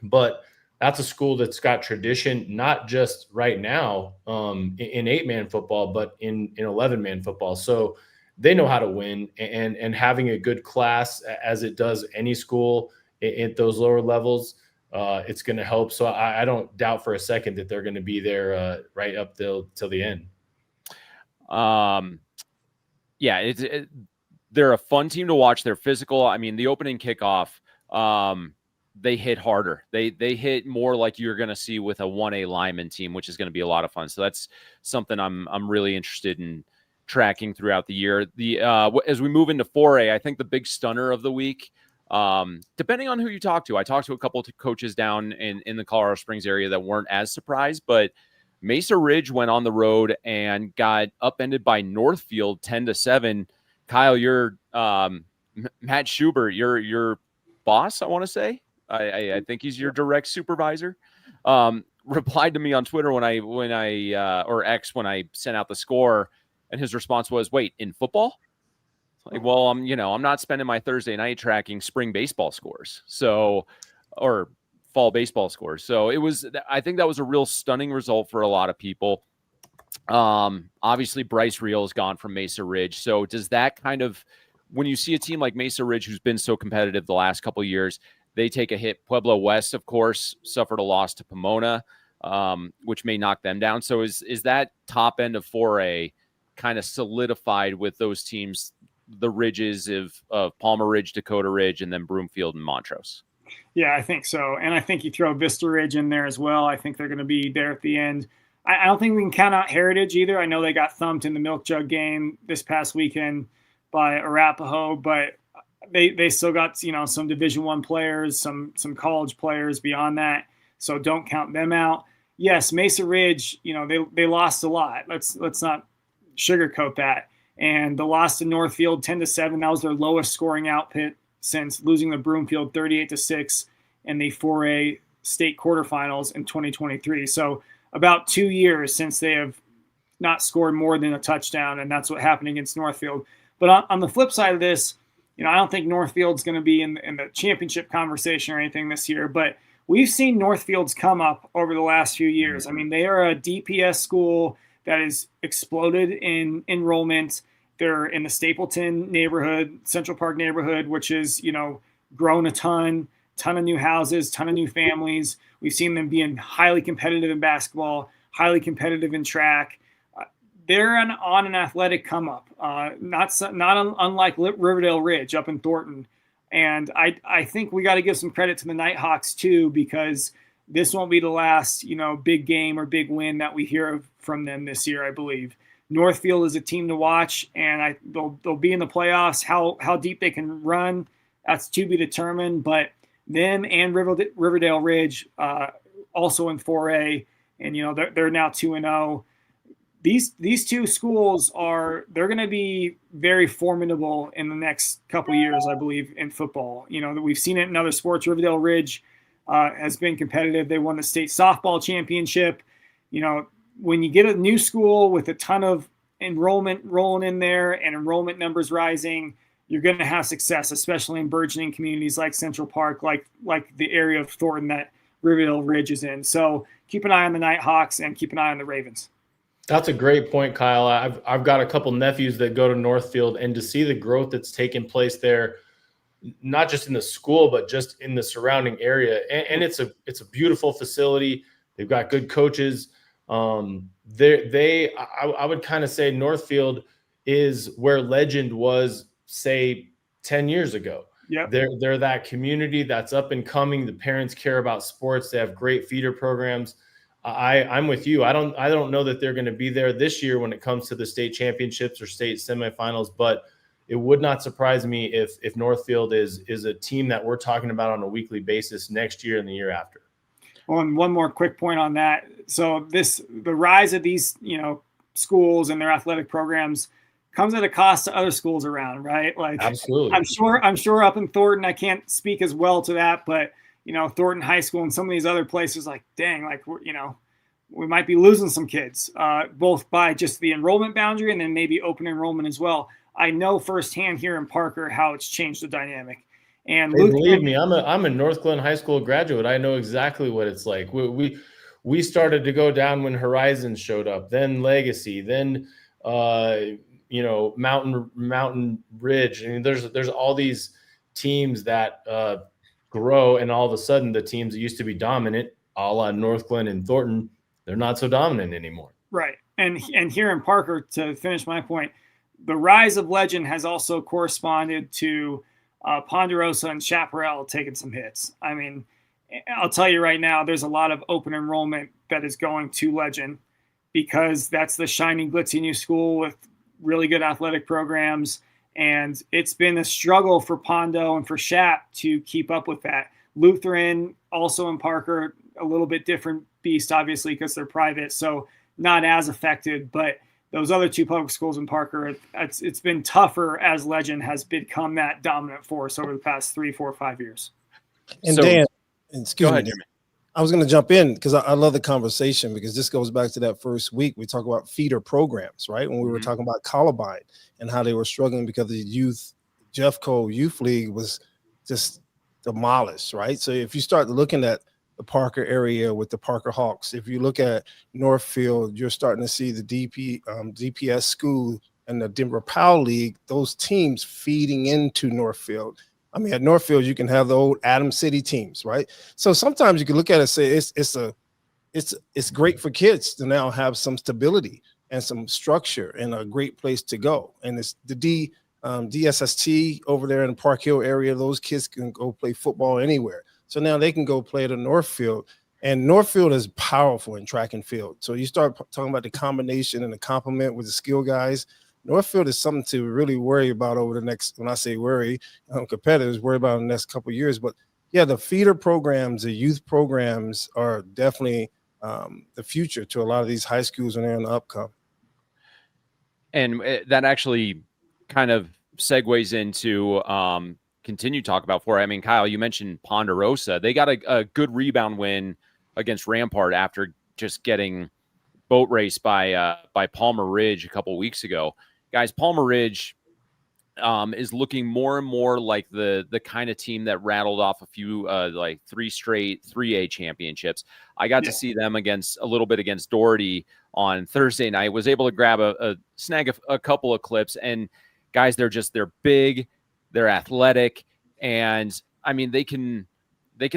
[SPEAKER 2] But that's a school that's got tradition, not just right now in 8-man football, but in 11-man football. So they know how to win, and having a good class, as it does any school at those lower levels, it's going to help. So I don't doubt for a second that they're going to be there right up till the end.
[SPEAKER 1] Yeah, they're a fun team to watch. They're physical. I mean, the opening kickoff, they hit harder. They hit more like you're going to see with a 1A Lyman team, which is going to be a lot of fun. So that's something I'm really interested in tracking throughout the year. As we move into 4A, I think the big stunner of the week, depending on who you talk to, I talked to a couple of coaches down in the Colorado Springs area that weren't as surprised, but Mesa Ridge went on the road and got upended by Northfield 10-7. Kyle, you're Matt Schubert, your boss, I want to say. I think he's your direct supervisor. Replied to me on Twitter when I or X when I sent out the score, and his response was, "Wait, in football?" Like, well, I'm not spending my Thursday night tracking spring baseball scores, or fall baseball scores. So I think that was a real stunning result for a lot of people. Obviously Bryce Reel is gone from Mesa Ridge. So does that kind of, when you see a team like Mesa Ridge, who's been so competitive the last couple of years, they take a hit. Pueblo West, of course, suffered a loss to Pomona, which may knock them down. So is that top end of 4A kind of solidified with those teams, the ridges of Palmer Ridge, Dakota Ridge, and then Broomfield and Montrose?
[SPEAKER 3] Yeah, I think so. And I think you throw Vista Ridge in there as well. I think they're going to be there at the end. I don't think we can count out Heritage either. I know they got thumped in the Milk Jug game this past weekend by Arapahoe, but they still got, some Division I players, some college players beyond that. So don't count them out. Yes, Mesa Ridge, they lost a lot. Let's not sugarcoat that. And the loss to Northfield 10-7, that was their lowest scoring output since losing to Broomfield 38-6 in the 4A state quarterfinals in 2023. So about 2 years since they have not scored more than a touchdown, and that's what happened against Northfield. But on the flip side of this, I don't think Northfield's going to be in the championship conversation or anything this year, but we've seen Northfield's come up over the last few years. I mean, they are a DPS school that has exploded in enrollment. They're in the Stapleton neighborhood, Central Park neighborhood, which is, grown a ton of new houses, ton of new families. We've seen them being highly competitive in basketball, highly competitive in track. They're on an athletic come up, not unlike Riverdale Ridge up in Thornton. And I think we got to give some credit to the Nighthawks too, because this won't be the last, big game or big win that we hear from them this year, I believe. Northfield is a team to watch, and they'll be in the playoffs. How deep they can run, that's to be determined. But them and Riverdale Ridge, also in 4A, and they're now 2-0. These two schools they're going to be very formidable in the next couple of years, I believe, in football. We've seen it in other sports. Riverdale Ridge has been competitive. They won the state softball championship. When you get a new school with a ton of enrollment rolling in there and enrollment numbers rising, you're going to have success, especially in burgeoning communities like Central Park, like the area of Thornton that Riverdale Ridge is in. So keep an eye on the Nighthawks and keep an eye on the Ravens.
[SPEAKER 2] That's a great point, Kyle. I've got a couple nephews that go to Northfield, and to see the growth that's taken place there, not just in the school, but just in the surrounding area. And it's a beautiful facility. They've got good coaches. I would kind of say Northfield is where Legend was, say, 10 years ago.
[SPEAKER 3] Yep.
[SPEAKER 2] They're that community that's up and coming. The parents care about sports. They have great feeder programs. I'm with you. I don't know that they're going to be there this year when it comes to the state championships or state semifinals, but it would not surprise me if Northfield is a team that we're talking about on a weekly basis next year and the year after.
[SPEAKER 3] Well, and one more quick point on that. So the rise of these, schools and their athletic programs comes at a cost to other schools around, right? Like,
[SPEAKER 2] absolutely.
[SPEAKER 3] I'm sure up in Thornton, I can't speak as well to that, but Thornton High School and some of these other places, like, dang, like, we might be losing some kids, both by just the enrollment boundary and then maybe open enrollment as well. I know firsthand here in Parker how it's changed the dynamic. And
[SPEAKER 2] believe me, I'm a North Glen High School graduate. I know exactly what it's like. We started to go down when Horizons showed up, then Legacy, then Mountain Ridge. I mean, there's all these teams that grow, and all of a sudden the teams that used to be dominant, a la North Glen and Thornton, they're not so dominant anymore.
[SPEAKER 3] Right. And here in Parker, to finish my point, the rise of Legend has also corresponded to Ponderosa and Chaparral taking some hits. I mean, I'll tell you right now, there's a lot of open enrollment that is going to Legend because that's the shiny, glitzy new school with really good athletic programs. And it's been a struggle for Pondo and for Shap to keep up with that. Lutheran, also in Parker, a little bit different beast, obviously, because they're private, so not as affected. But those other two public schools in Parker, it's been tougher as Legend has become that dominant force over the past 3, 4, 5 years.
[SPEAKER 4] And
[SPEAKER 1] So,
[SPEAKER 4] Dan, excuse
[SPEAKER 1] go ahead,
[SPEAKER 4] me,
[SPEAKER 1] Jimmy.
[SPEAKER 4] I was going to jump in because I love the conversation, because this goes back to that first week. We talk about feeder programs, right? When we were talking about Columbine and how they were struggling because the Jeffco Youth League was just demolished, right? So if you start looking at the Parker area with the Parker Hawks, if you look at Northfield, you're starting to see the DPS school and the Denver Powell League, those teams feeding into Northfield. I mean, at Northfield, you can have the old Adams City teams, right? So sometimes you can look at it and say it's great for kids to now have some stability and some structure and a great place to go. And it's the DSST over there in the Park Hill area. Those kids can go play football anywhere. So now they can go play to Northfield. And Northfield is powerful in track and field. So you start talking about the combination and the complement with the skill guys. Northfield is something to really worry about over the next, when I say worry, competitors worry about in the next couple of years. But yeah, the feeder programs, the youth programs are definitely the future to a lot of these high schools when they're in the upcoming.
[SPEAKER 1] And that actually kind of segues into continue talk about I mean, Kyle, you mentioned Ponderosa. They got a good rebound win against Rampart after just getting boat raced by Palmer Ridge a couple weeks ago. Guys, Palmer Ridge is looking more and more like the kind of team that rattled off a few like 3 straight 3A championships. I got to see them against Doherty on Thursday night. Was able to grab snag a couple of clips, and guys, they're big, they're athletic, and I mean they can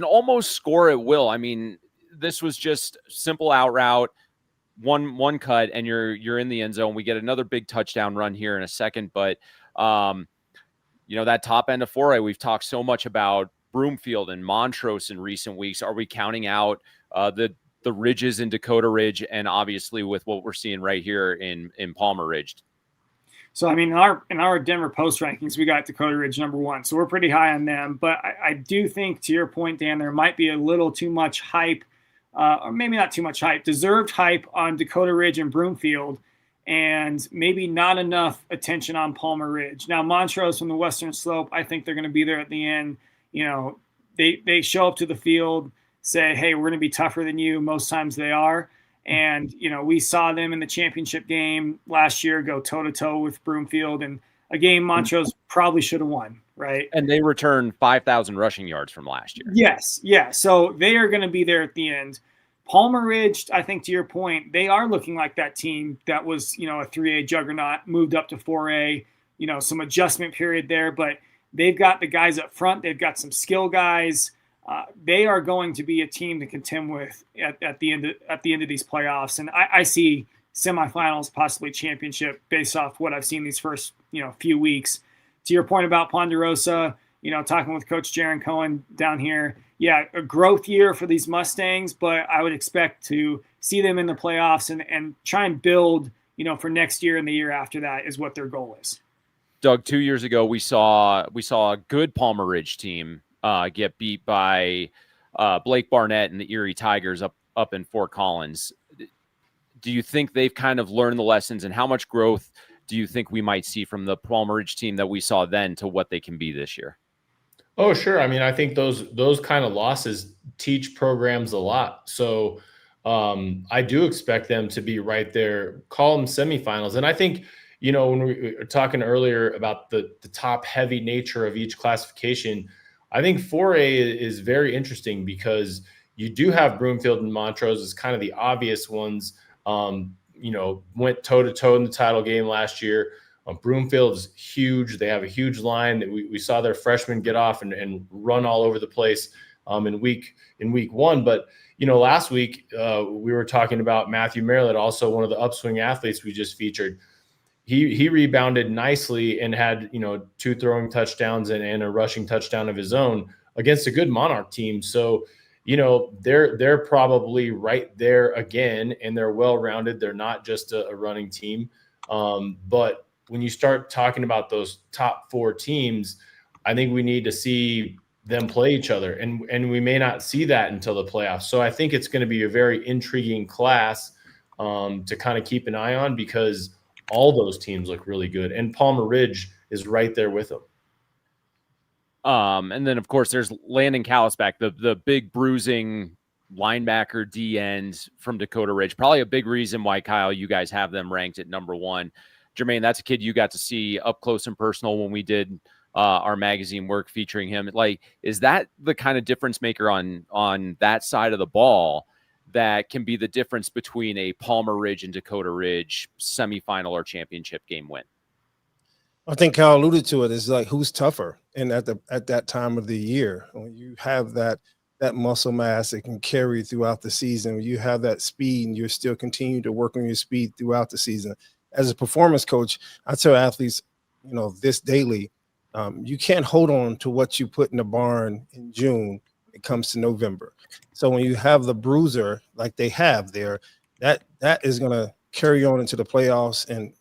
[SPEAKER 1] almost score at will. I mean, this was just simple out route, one cut, and you're in the end zone. We get another big touchdown run here in a second, but that top end of 4A, we've talked so much about Broomfield and Montrose in recent weeks. Are we counting out the Ridges in Dakota Ridge, and obviously with what we're seeing right here in Palmer Ridge?
[SPEAKER 3] So, I mean, in our Denver Post rankings, we got Dakota Ridge #1. So we're pretty high on them. But I do think, to your point, Dan, there might be a little too much hype, or maybe not too much hype, deserved hype on Dakota Ridge and Broomfield, and maybe not enough attention on Palmer Ridge. Now, Montrose from the Western Slope, I think they're going to be there at the end. They show up to the field, say, hey, we're going to be tougher than you. Most times they are. And, we saw them in the championship game last year go toe-to-toe with Broomfield, and a game Montrose probably should have won, right?
[SPEAKER 1] And they returned 5,000 rushing yards from last year.
[SPEAKER 3] Yes, yeah. So they are going to be there at the end. Palmer Ridge, I think to your point, they are looking like that team that was, a 3A juggernaut, moved up to 4A, some adjustment period there, but they've got the guys up front. They've got some skill guys. They are going to be a team to contend with at the end of these playoffs. And I see semifinals, possibly championship, based off what I've seen these first, few weeks. To your point about Ponderosa, talking with Coach Jaron Cohen down here, yeah, a growth year for these Mustangs, but I would expect to see them in the playoffs and try and build, for next year and the year after that is what their goal is.
[SPEAKER 1] Doug, 2 years ago, we saw a good Palmer Ridge team get beat by Blake Barnett and the Erie Tigers up in Fort Collins. Do you think they've kind of learned the lessons, and how much growth do you think we might see from the Palmer Ridge team that we saw then to what they can be this year?
[SPEAKER 2] Oh, sure. I mean, I think those kind of losses teach programs a lot. So I do expect them to be right there, call them semifinals. And I think, when we were talking earlier about the top heavy nature of each classification, I think 4A is very interesting because you do have Broomfield and Montrose as kind of the obvious ones. Went toe-to-toe in the title game last year. Broomfield is huge. They have a huge line that we saw their freshmen get off and run all over the place in week 1. But, last week we were talking about Matthew Merlett, also one of the upswing athletes we just featured. He rebounded nicely and had, 2 throwing touchdowns and a rushing touchdown of his own against a good Monarch team. So, they're probably right there again, and they're well-rounded. They're not just a running team. But when you start talking about those top 4 teams, I think we need to see them play each other, and we may not see that until the playoffs. So I think it's going to be a very intriguing class to kind of keep an eye on, because all those teams look really good, and Palmer Ridge is right there with them.
[SPEAKER 1] And then, of course, there's Landon Callisback, the big bruising linebacker D end from Dakota Ridge. Probably a big reason why, Kyle, you guys have them ranked at #1. Jermaine, that's a kid you got to see up close and personal when we did our magazine work featuring him. Like, is that the kind of difference maker on that side of the ball that can be the difference between a Palmer Ridge and Dakota Ridge semifinal or championship game win?
[SPEAKER 4] I think Kyle alluded to it. Is like, who's tougher, and at that time of the year, when you have that muscle mass that can carry throughout the season, when you have that speed, and you're still continuing to work on your speed throughout the season. As a performance coach, I tell athletes, this daily, you can't hold on to what you put in the barn in June it comes to November. So when you have the bruiser like they have there, that is going to carry on into the playoffs and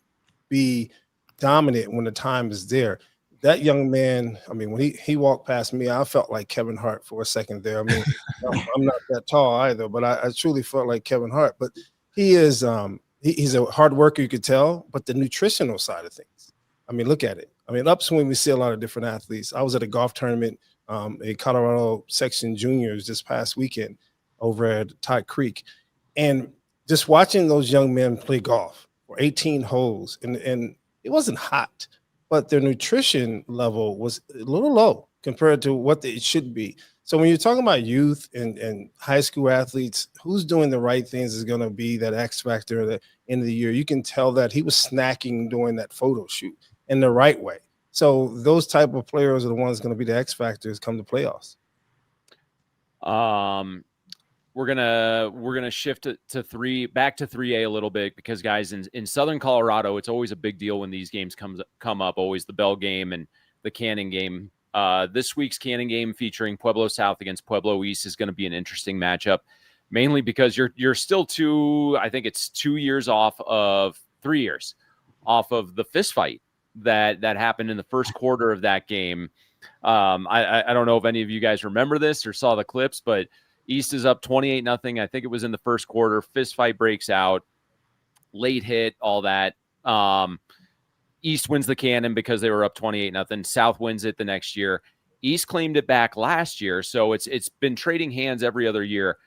[SPEAKER 4] be dominant when the time is there. That young man, I mean, when he walked past me, I felt like Kevin Hart for a second there. I mean, I'm not that tall either, but I truly felt like Kevin Hart. But he is he's a hard worker, you could tell, but the nutritional side of things. I mean, look at it. I mean, upswing, we see a lot of different athletes. I was at a golf tournament in Colorado Section Juniors this past weekend over at Todd Creek. And just watching those young men play golf for 18 holes, and it wasn't hot, but their nutrition level was a little low compared to what it should be. So when you're talking about youth and high school athletes, who's doing the right things is going to be that X factor at the end of the year. You can tell that he was snacking during that photo shoot in the right way. So those type of players are the ones going to be the X factors come to playoffs.
[SPEAKER 1] We're gonna shift to back to 3A a little bit, because guys, in Southern Colorado, it's always a big deal when these games come up. Always the Bell game and the Cannon game. This week's Cannon game featuring Pueblo South against Pueblo East is going to be an interesting matchup, mainly because you're still 2 years off of 3 years off of the fist fight that happened in the first quarter of that game. I don't know if any of you guys remember this or saw the clips, but East is up 28-0. I think it was in the first quarter. Fist fight breaks out, late hit, all that. East wins the Cannon because they were up 28-0. South wins it the next year. East claimed it back last year, so it's been trading hands every other year.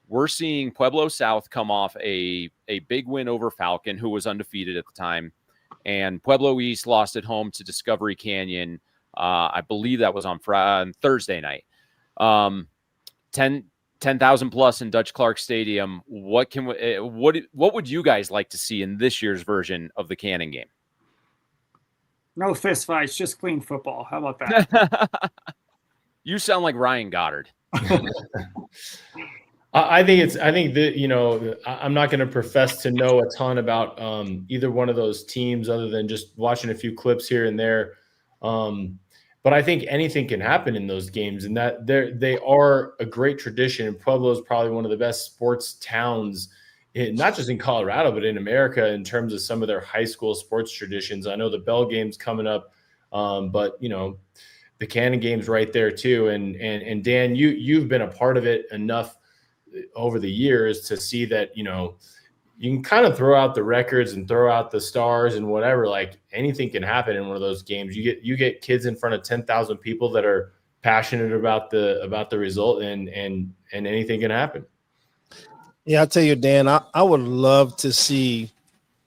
[SPEAKER 1] We're seeing Pueblo South come off a big win over Falcon, who was undefeated at the time, and Pueblo East lost at home to Discovery Canyon. I believe that was on Thursday night. 10,000 plus in Dutch Clark Stadium. What would you guys like to see in this year's version of the Cannon game?
[SPEAKER 3] No fist fights, just clean football. How about that?
[SPEAKER 1] You sound like Ryan Goddard.
[SPEAKER 2] I think that, I'm not going to profess to know a ton about either one of those teams other than just watching a few clips here and there. But I think anything can happen in those games, and that they are a great tradition. And Pueblo is probably one of the best sports towns, not just in Colorado, but in America in terms of some of their high school sports traditions. I know the Bell game's coming up, but the Cannon game's right there too. And Dan, you've been a part of it enough over the years to see that you can kind of throw out the records and throw out the stars and whatever. Like, anything can happen in one of those games. You get kids in front of 10,000 people that are passionate about the result, and anything can happen.
[SPEAKER 4] Yeah, I'll tell you, Dan, I would love to see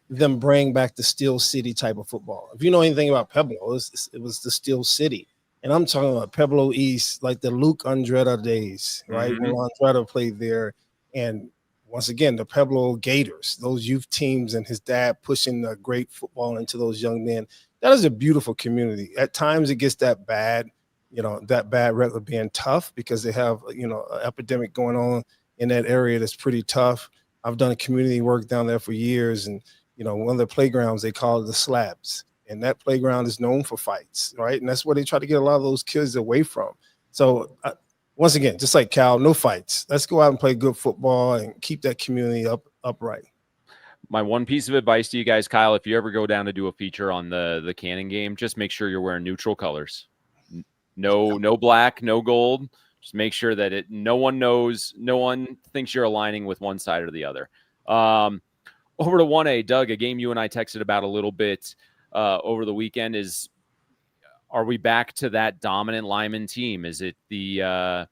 [SPEAKER 4] them bring back the Steel City type of football. If you know anything about Pueblo, it was the Steel City. And I'm talking about Pueblo East, like the Luke Andretta days, right?
[SPEAKER 1] Mm-hmm.
[SPEAKER 4] When Andretta played there. And once again, the Pueblo Gators, those youth teams, and his dad pushing the great football into those young men. That is a beautiful community. At times it gets that bad record being tough because they have, an epidemic going on in that area that's pretty tough. I've done community work down there for years, and, one of the playgrounds, they call it the Slabs. And that playground is known for fights, right? And that's where they try to get a lot of those kids away from. So once again, just like Cal, no fights. Let's go out and play good football and keep that community upright.
[SPEAKER 1] My one piece of advice to you guys, Kyle, if you ever go down to do a feature on the Cannon game, just make sure you're wearing neutral colors. No black, no gold. Just make sure that no one thinks you're aligning with one side or the other. Over to 1A, Doug, a game you and I texted about a little bit over the weekend is, are we back to that dominant Lyman team? Is this the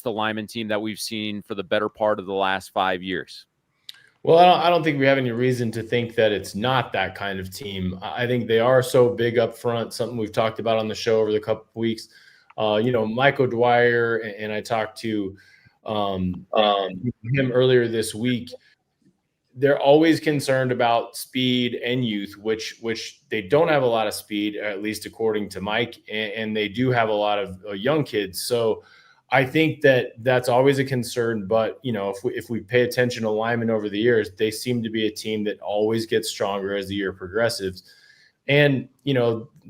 [SPEAKER 1] Lyman team that we've seen for the better part of the last 5 years?
[SPEAKER 2] Well, I don't think we have any reason to think that it's not that kind of team. I think they are so big up front, something we've talked about on the show over the couple of weeks. Michael Dwyer, and I talked to him earlier this week. They're always concerned about speed and youth, which they don't have a lot of speed, at least according to Mike, and they do have a lot of young kids. So I think that's always a concern. But if we pay attention to Lyman over the years, they seem to be a team that always gets stronger as the year progresses. And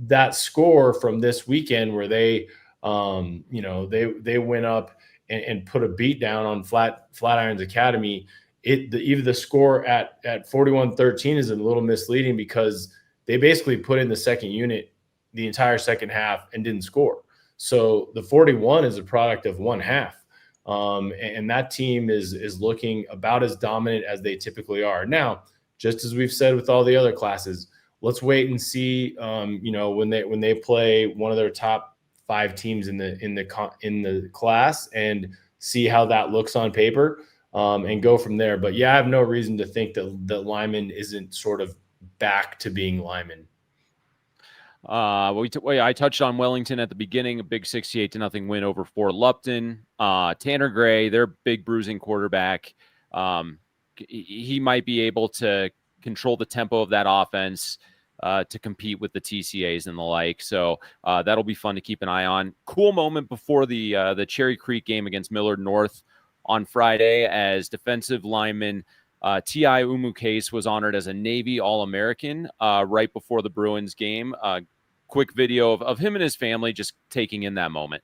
[SPEAKER 2] that score from this weekend where they went up and put a beat down on Flatirons Academy, even the score at 41-13 is a little misleading because they basically put in the second unit the entire second half and didn't score. So the 41 is a product of one half. And that team is looking about as dominant as they typically are. Now, just as we've said with all the other classes, let's wait and see, when they play one of their top 5 teams in the class and see how that looks on paper, and go from there. But yeah, I have no reason to think that Lyman isn't sort of back to being Lyman.
[SPEAKER 1] I touched on Wellington at the beginning, a big 68-0 win over Fort Lupton. Tanner Gray, their big bruising quarterback. He might be able to control the tempo of that offense to compete with the TCAs and the like. So that'll be fun to keep an eye on. Cool moment before the Cherry Creek game against Millard North on Friday, as defensive lineman T.I. Umukase was honored as a Navy All-American right before the Bruins game. Quick video of him and his family just taking in that moment.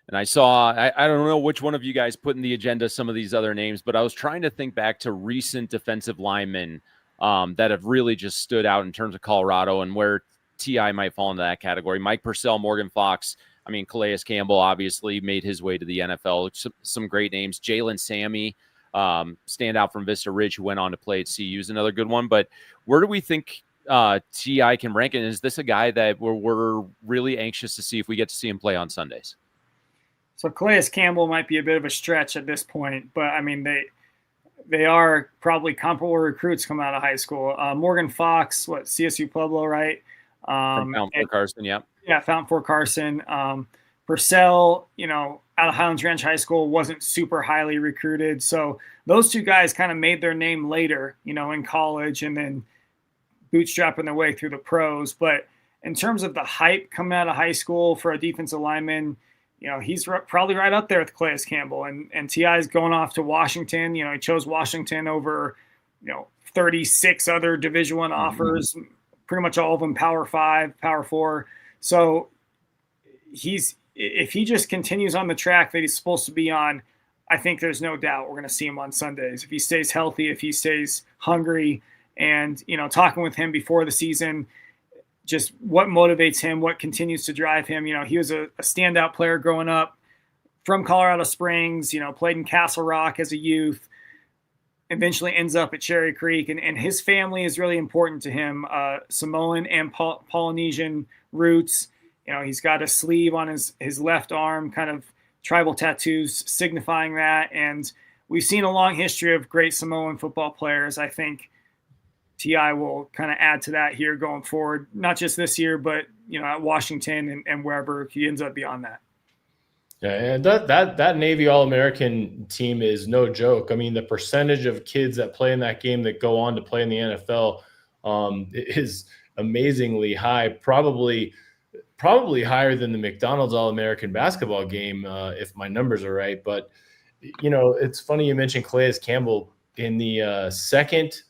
[SPEAKER 1] And I saw, I don't know which one of you guys put in the agenda some of these other names, but I was trying to think back to recent defensive linemen that have really just stood out in terms of Colorado and where T.I. might fall into that category. Mike Purcell, Morgan Fox. I mean, Calais Campbell obviously made his way to the NFL. Some great names. Jalen Sammy, standout from Vista Ridge, who went on to play at CU, is another good one. But where do we think T.I. can rank? And is this a guy that we're really anxious to see if we get to see him play on Sundays?
[SPEAKER 3] So Calais Campbell might be a bit of a stretch at this point, but I mean, they are probably comparable recruits coming out of high school. Morgan Fox, CSU Pueblo, right?
[SPEAKER 1] From Fountain Fort Carson, yeah.
[SPEAKER 3] Yeah, Fountain Fort Carson. Purcell, out of Highlands Ranch High School, wasn't super highly recruited. So those two guys kind of made their name later, in college and then bootstrapping their way through the pros. But in terms of the hype coming out of high school for a defensive lineman, he's probably right up there with Calais Campbell. And T.I. is going off to Washington. He chose Washington over, 36 other Division I offers, pretty much all of them Power 5, Power 4. So if he just continues on the track that he's supposed to be on, I think there's no doubt we're going to see him on Sundays. If he stays healthy, if he stays hungry, and, talking with him before the season, just what motivates him, what continues to drive him. He was a standout player growing up from Colorado Springs, played in Castle Rock as a youth, eventually ends up at Cherry Creek. And his family is really important to him, Samoan and Polynesian roots. He's got a sleeve on his left arm, kind of tribal tattoos signifying that. And we've seen a long history of great Samoan football players. I think T.I. will kind of add to that here going forward, not just this year, but, at Washington and wherever he ends up beyond that.
[SPEAKER 2] Yeah, and that Navy All-American team is no joke. I mean, the percentage of kids that play in that game that go on to play in the NFL is amazingly high, probably higher than the McDonald's All-American basketball game, if my numbers are right. But, it's funny you mentioned Calais Campbell. In the second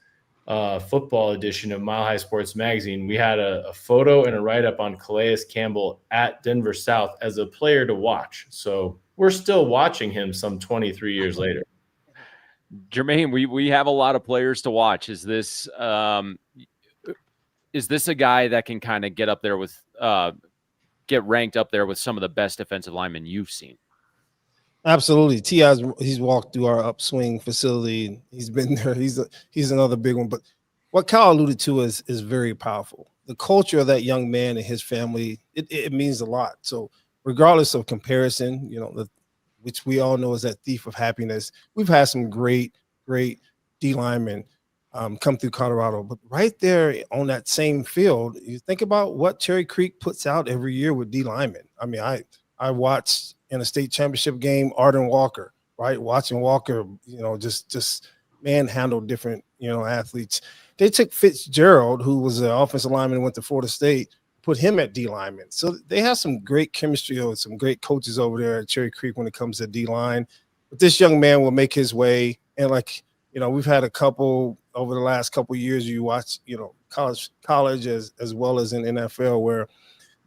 [SPEAKER 2] football edition of Mile High Sports Magazine, we had a photo and a write-up on Calais Campbell at Denver South as a player to watch. So we're still watching him some 23 years later.
[SPEAKER 1] Jermaine, we have a lot of players to watch. Is this a guy that can kind of get ranked up there with some of the best defensive linemen you've seen?
[SPEAKER 4] Absolutely. He's walked through our upswing facility. He's been there. He's another big one. But what Kyle alluded to is very powerful. The culture of that young man and his family, it means a lot. So regardless of comparison, which we all know is that thief of happiness, we've had some great D linemen come through Colorado. But right there on that same field, you think about what Cherry Creek puts out every year with D linemen. I mean, I watched in a state championship game, Arden Walker, right? Watching Walker, just manhandle different, athletes. They took Fitzgerald, who was an offensive lineman and went to Florida State, put him at D lineman. So they have some great chemistry or some great coaches over there at Cherry Creek when it comes to D line. But this young man will make his way. And we've had a couple over the last couple of years. You watch, college as well as in NFL, where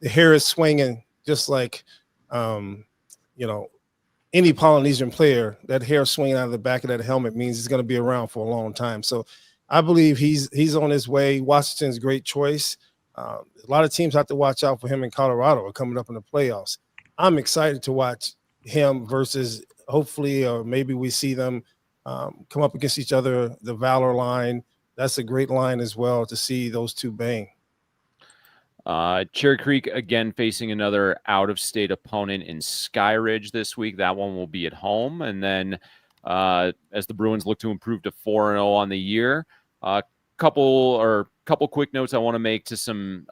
[SPEAKER 4] the hair is swinging just like, any Polynesian player. That hair swinging out of the back of that helmet means he's going to be around for a long time. So I believe he's on his way. Washington's a great choice. A lot of teams have to watch out for him in Colorado coming up in the playoffs. I'm excited to watch him versus hopefully, or maybe we see them come up against each other, the Valor line. That's a great line as well to see those two bang.
[SPEAKER 1] Cherry Creek again facing another out-of-state opponent in Skyridge this week. That one will be at home. And then as the Bruins look to improve to 4-0 on the year, couple quick notes I want to make to some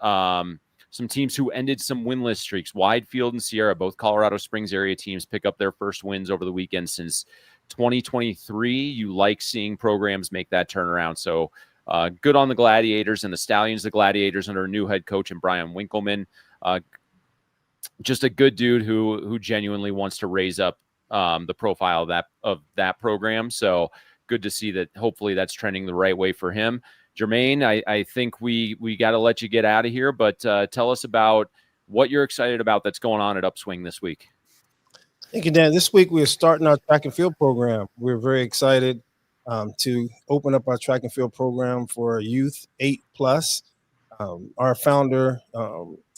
[SPEAKER 1] teams who ended some winless streaks. Widefield and Sierra, both Colorado Springs area teams, pick up their first wins over the weekend since 2023. You like seeing programs make that turnaround. So good on the Gladiators and the Stallions. The Gladiators under a new head coach and Brian Winkleman. Just a good dude who genuinely wants to raise up the profile of that program. So good to see that. Hopefully that's trending the right way for him. Jermaine, I think we got to let you get out of here, but tell us about what you're excited about that's going on at Upswing this week.
[SPEAKER 4] Thank you, Dan. This week we're starting our track and field program. We're very excited to open up our track and field program for youth 8+. Our founder,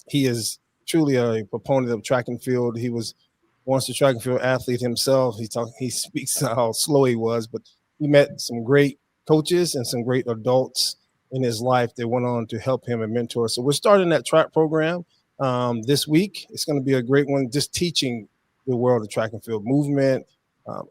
[SPEAKER 4] he is truly a proponent of track and field. He was once a track and field athlete himself. He speaks how slow he was, but he met some great coaches and some great adults in his life that went on to help him and mentor. So we're starting that track program this week. It's going to be a great one, just teaching the world of track and field movement,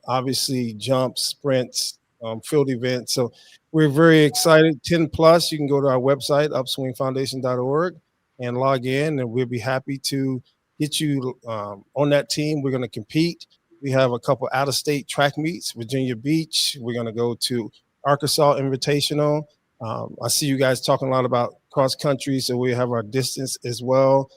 [SPEAKER 4] obviously jumps, sprints, field events. So we're very excited. 10+, you can go to our website, upswingfoundation.org, and log in, and we'll be happy to get you on that team. We're going to compete. We have a couple out-of-state track meets, Virginia Beach. We're going to go to Arkansas Invitational. I see you guys talking a lot about cross country, so we have our distance as well.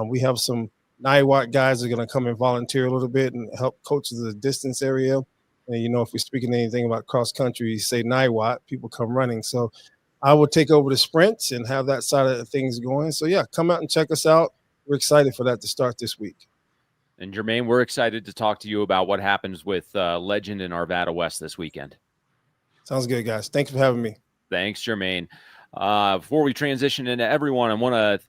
[SPEAKER 4] We have some 9-watt guys that are going to come and volunteer a little bit and help coach the distance area. And, if we're speaking anything about cross country, say 9-watt, people come running. So I will take over the sprints and have that side of things going. So, yeah, come out and check us out. We're excited for that to start this week.
[SPEAKER 1] And, Jermaine, we're excited to talk to you about what happens with Legend in Arvada West this weekend.
[SPEAKER 4] Sounds good, guys. Thanks for having me.
[SPEAKER 1] Thanks, Jermaine. Before we transition into everyone, I want to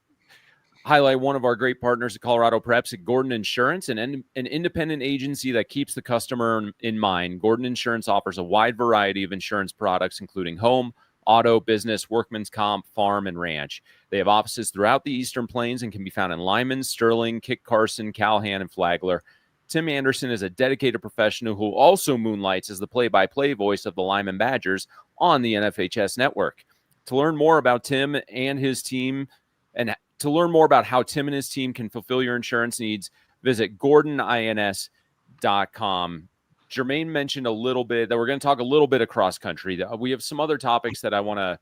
[SPEAKER 1] highlight one of our great partners at Colorado Preps at Gordon Insurance, an independent agency that keeps the customer in mind. Gordon Insurance offers a wide variety of insurance products, including home, auto, business, workman's comp, farm, and ranch. They have offices throughout the Eastern Plains and can be found in Lyman, Sterling, Kit Carson, Calhoun, and Flagler. Tim Anderson is a dedicated professional who also moonlights as the play-by-play voice of the Lyman Badgers on the NFHS network. To learn more about Tim and his team, and to learn more about how Tim and his team can fulfill your insurance needs, visit GordonINS.com. Jermaine mentioned a little bit that we're going to talk a little bit of cross country. We have some other topics that I want to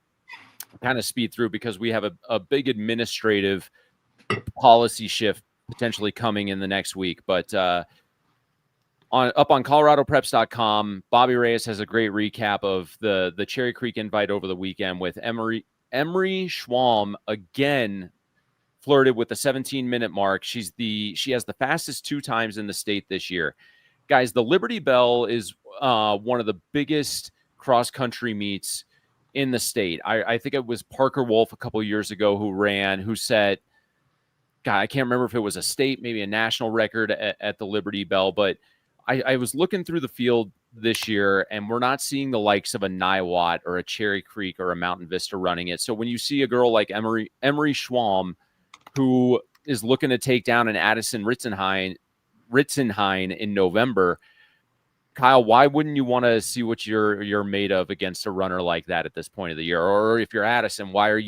[SPEAKER 1] kind of speed through because we have a big administrative policy shift potentially coming in the next week. But up on ColoradoPreps.com, Bobby Reyes has a great recap of the Cherry Creek invite over the weekend with Emery Schwalm again flirted with the 17-minute mark. She has the fastest 2 times in the state this year. Guys, the Liberty Bell is one of the biggest cross-country meets in the state. I think it was Parker Wolf a couple years ago who set, God, I can't remember if it was a state, maybe a national record at the Liberty Bell, but I was looking through the field this year, and we're not seeing the likes of a Niwot or a Cherry Creek or a Mountain Vista running it. So when you see a girl like Emery Schwalm, who is looking to take down an Addison Ritzenhein in November, Kyle, why wouldn't you want to see what you're made of against a runner like that at this point of the year? Or if you're Addison, why would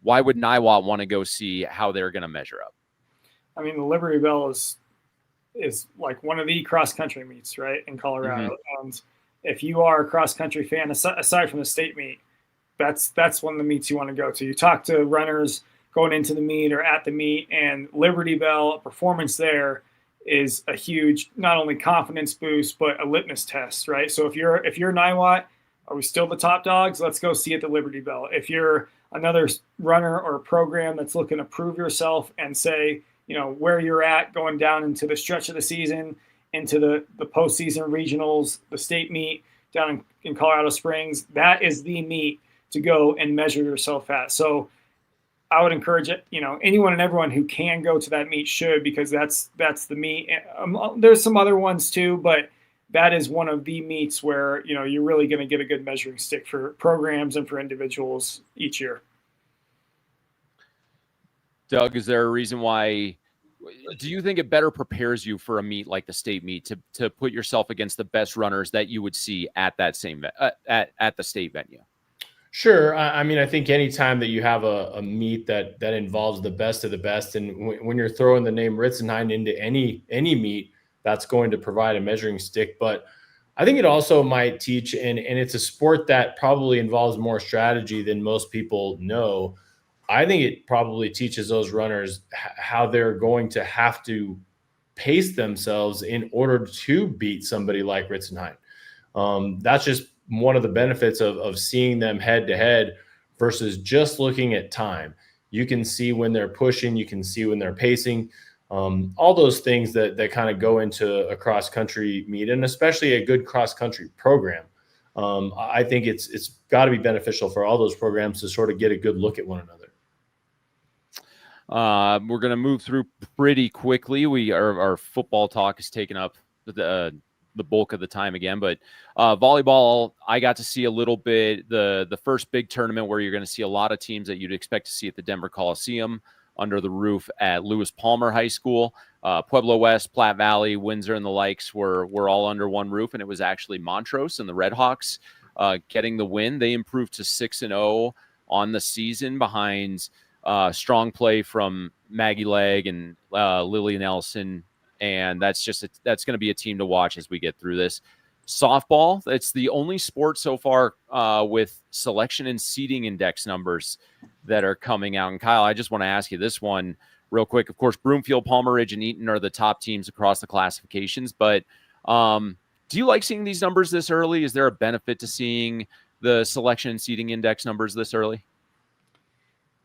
[SPEAKER 1] Niwot want to go see how they're going to measure up?
[SPEAKER 3] I mean, the Liberty Bell is like one of the cross country meets, right, in Colorado. Mm-hmm. And if you are a cross country fan, aside from the state meet, that's one of the meets you want to go to. You talk to runners going into the meet or at the meet, and Liberty Bell performance there is a huge, not only confidence boost, but a litmus test, right? So if you're Niwot, are we still the top dogs? Let's go see at the Liberty Bell. If you're another runner or a program that's looking to prove yourself and say, where you're at going down into the stretch of the season, into the postseason regionals, the state meet down in Colorado Springs, that is the meet to go and measure yourself at. So I would encourage it, anyone and everyone who can go to that meet should, because that's the meet. There's some other ones too, but that is one of the meets where, you're really going to get a good measuring stick for programs and for individuals each year.
[SPEAKER 1] Doug, is there a reason why? Do you think it better prepares you for a meet like the state meet to put yourself against the best runners that you would see at that same at the state venue?
[SPEAKER 2] Sure. I mean, I think anytime that you have a meet that involves the best of the best, and when you're throwing the name Ritzenheim into any meet, that's going to provide a measuring stick. But I think it also might teach, and it's a sport that probably involves more strategy than most people know. I think it probably teaches those runners how they're going to have to pace themselves in order to beat somebody like Ritzenheim. That's just one of the benefits of seeing them head to head versus just looking at time. You can see when they're pushing, you can see when they're pacing, all those things that kind of go into a cross country meet, and especially a good cross country program. I think it's got to be beneficial for all those programs to sort of get a good look at one another.
[SPEAKER 1] We're going to move through pretty quickly. Our football talk has taken up the bulk of the time again, but volleyball, I got to see a little bit the first big tournament where you're going to see a lot of teams that you'd expect to see at the Denver Coliseum under the roof at Lewis Palmer High School. Pueblo West, Platte Valley, Windsor, and the likes were all under one roof, and it was actually Montrose and the Redhawks getting the win. They improved to 6-0 on the season behind strong play from Maggie Legg and Lily Nelson. And that's going to be a team to watch as we get through this. Softball, it's the only sport so far with selection and seeding index numbers that are coming out. And Kyle, I just want to ask you this one real quick. Of course, Broomfield, Palmer Ridge, and Eaton are the top teams across the classifications. But do you like seeing these numbers this early? Is there a benefit to seeing the selection and seeding index numbers this early?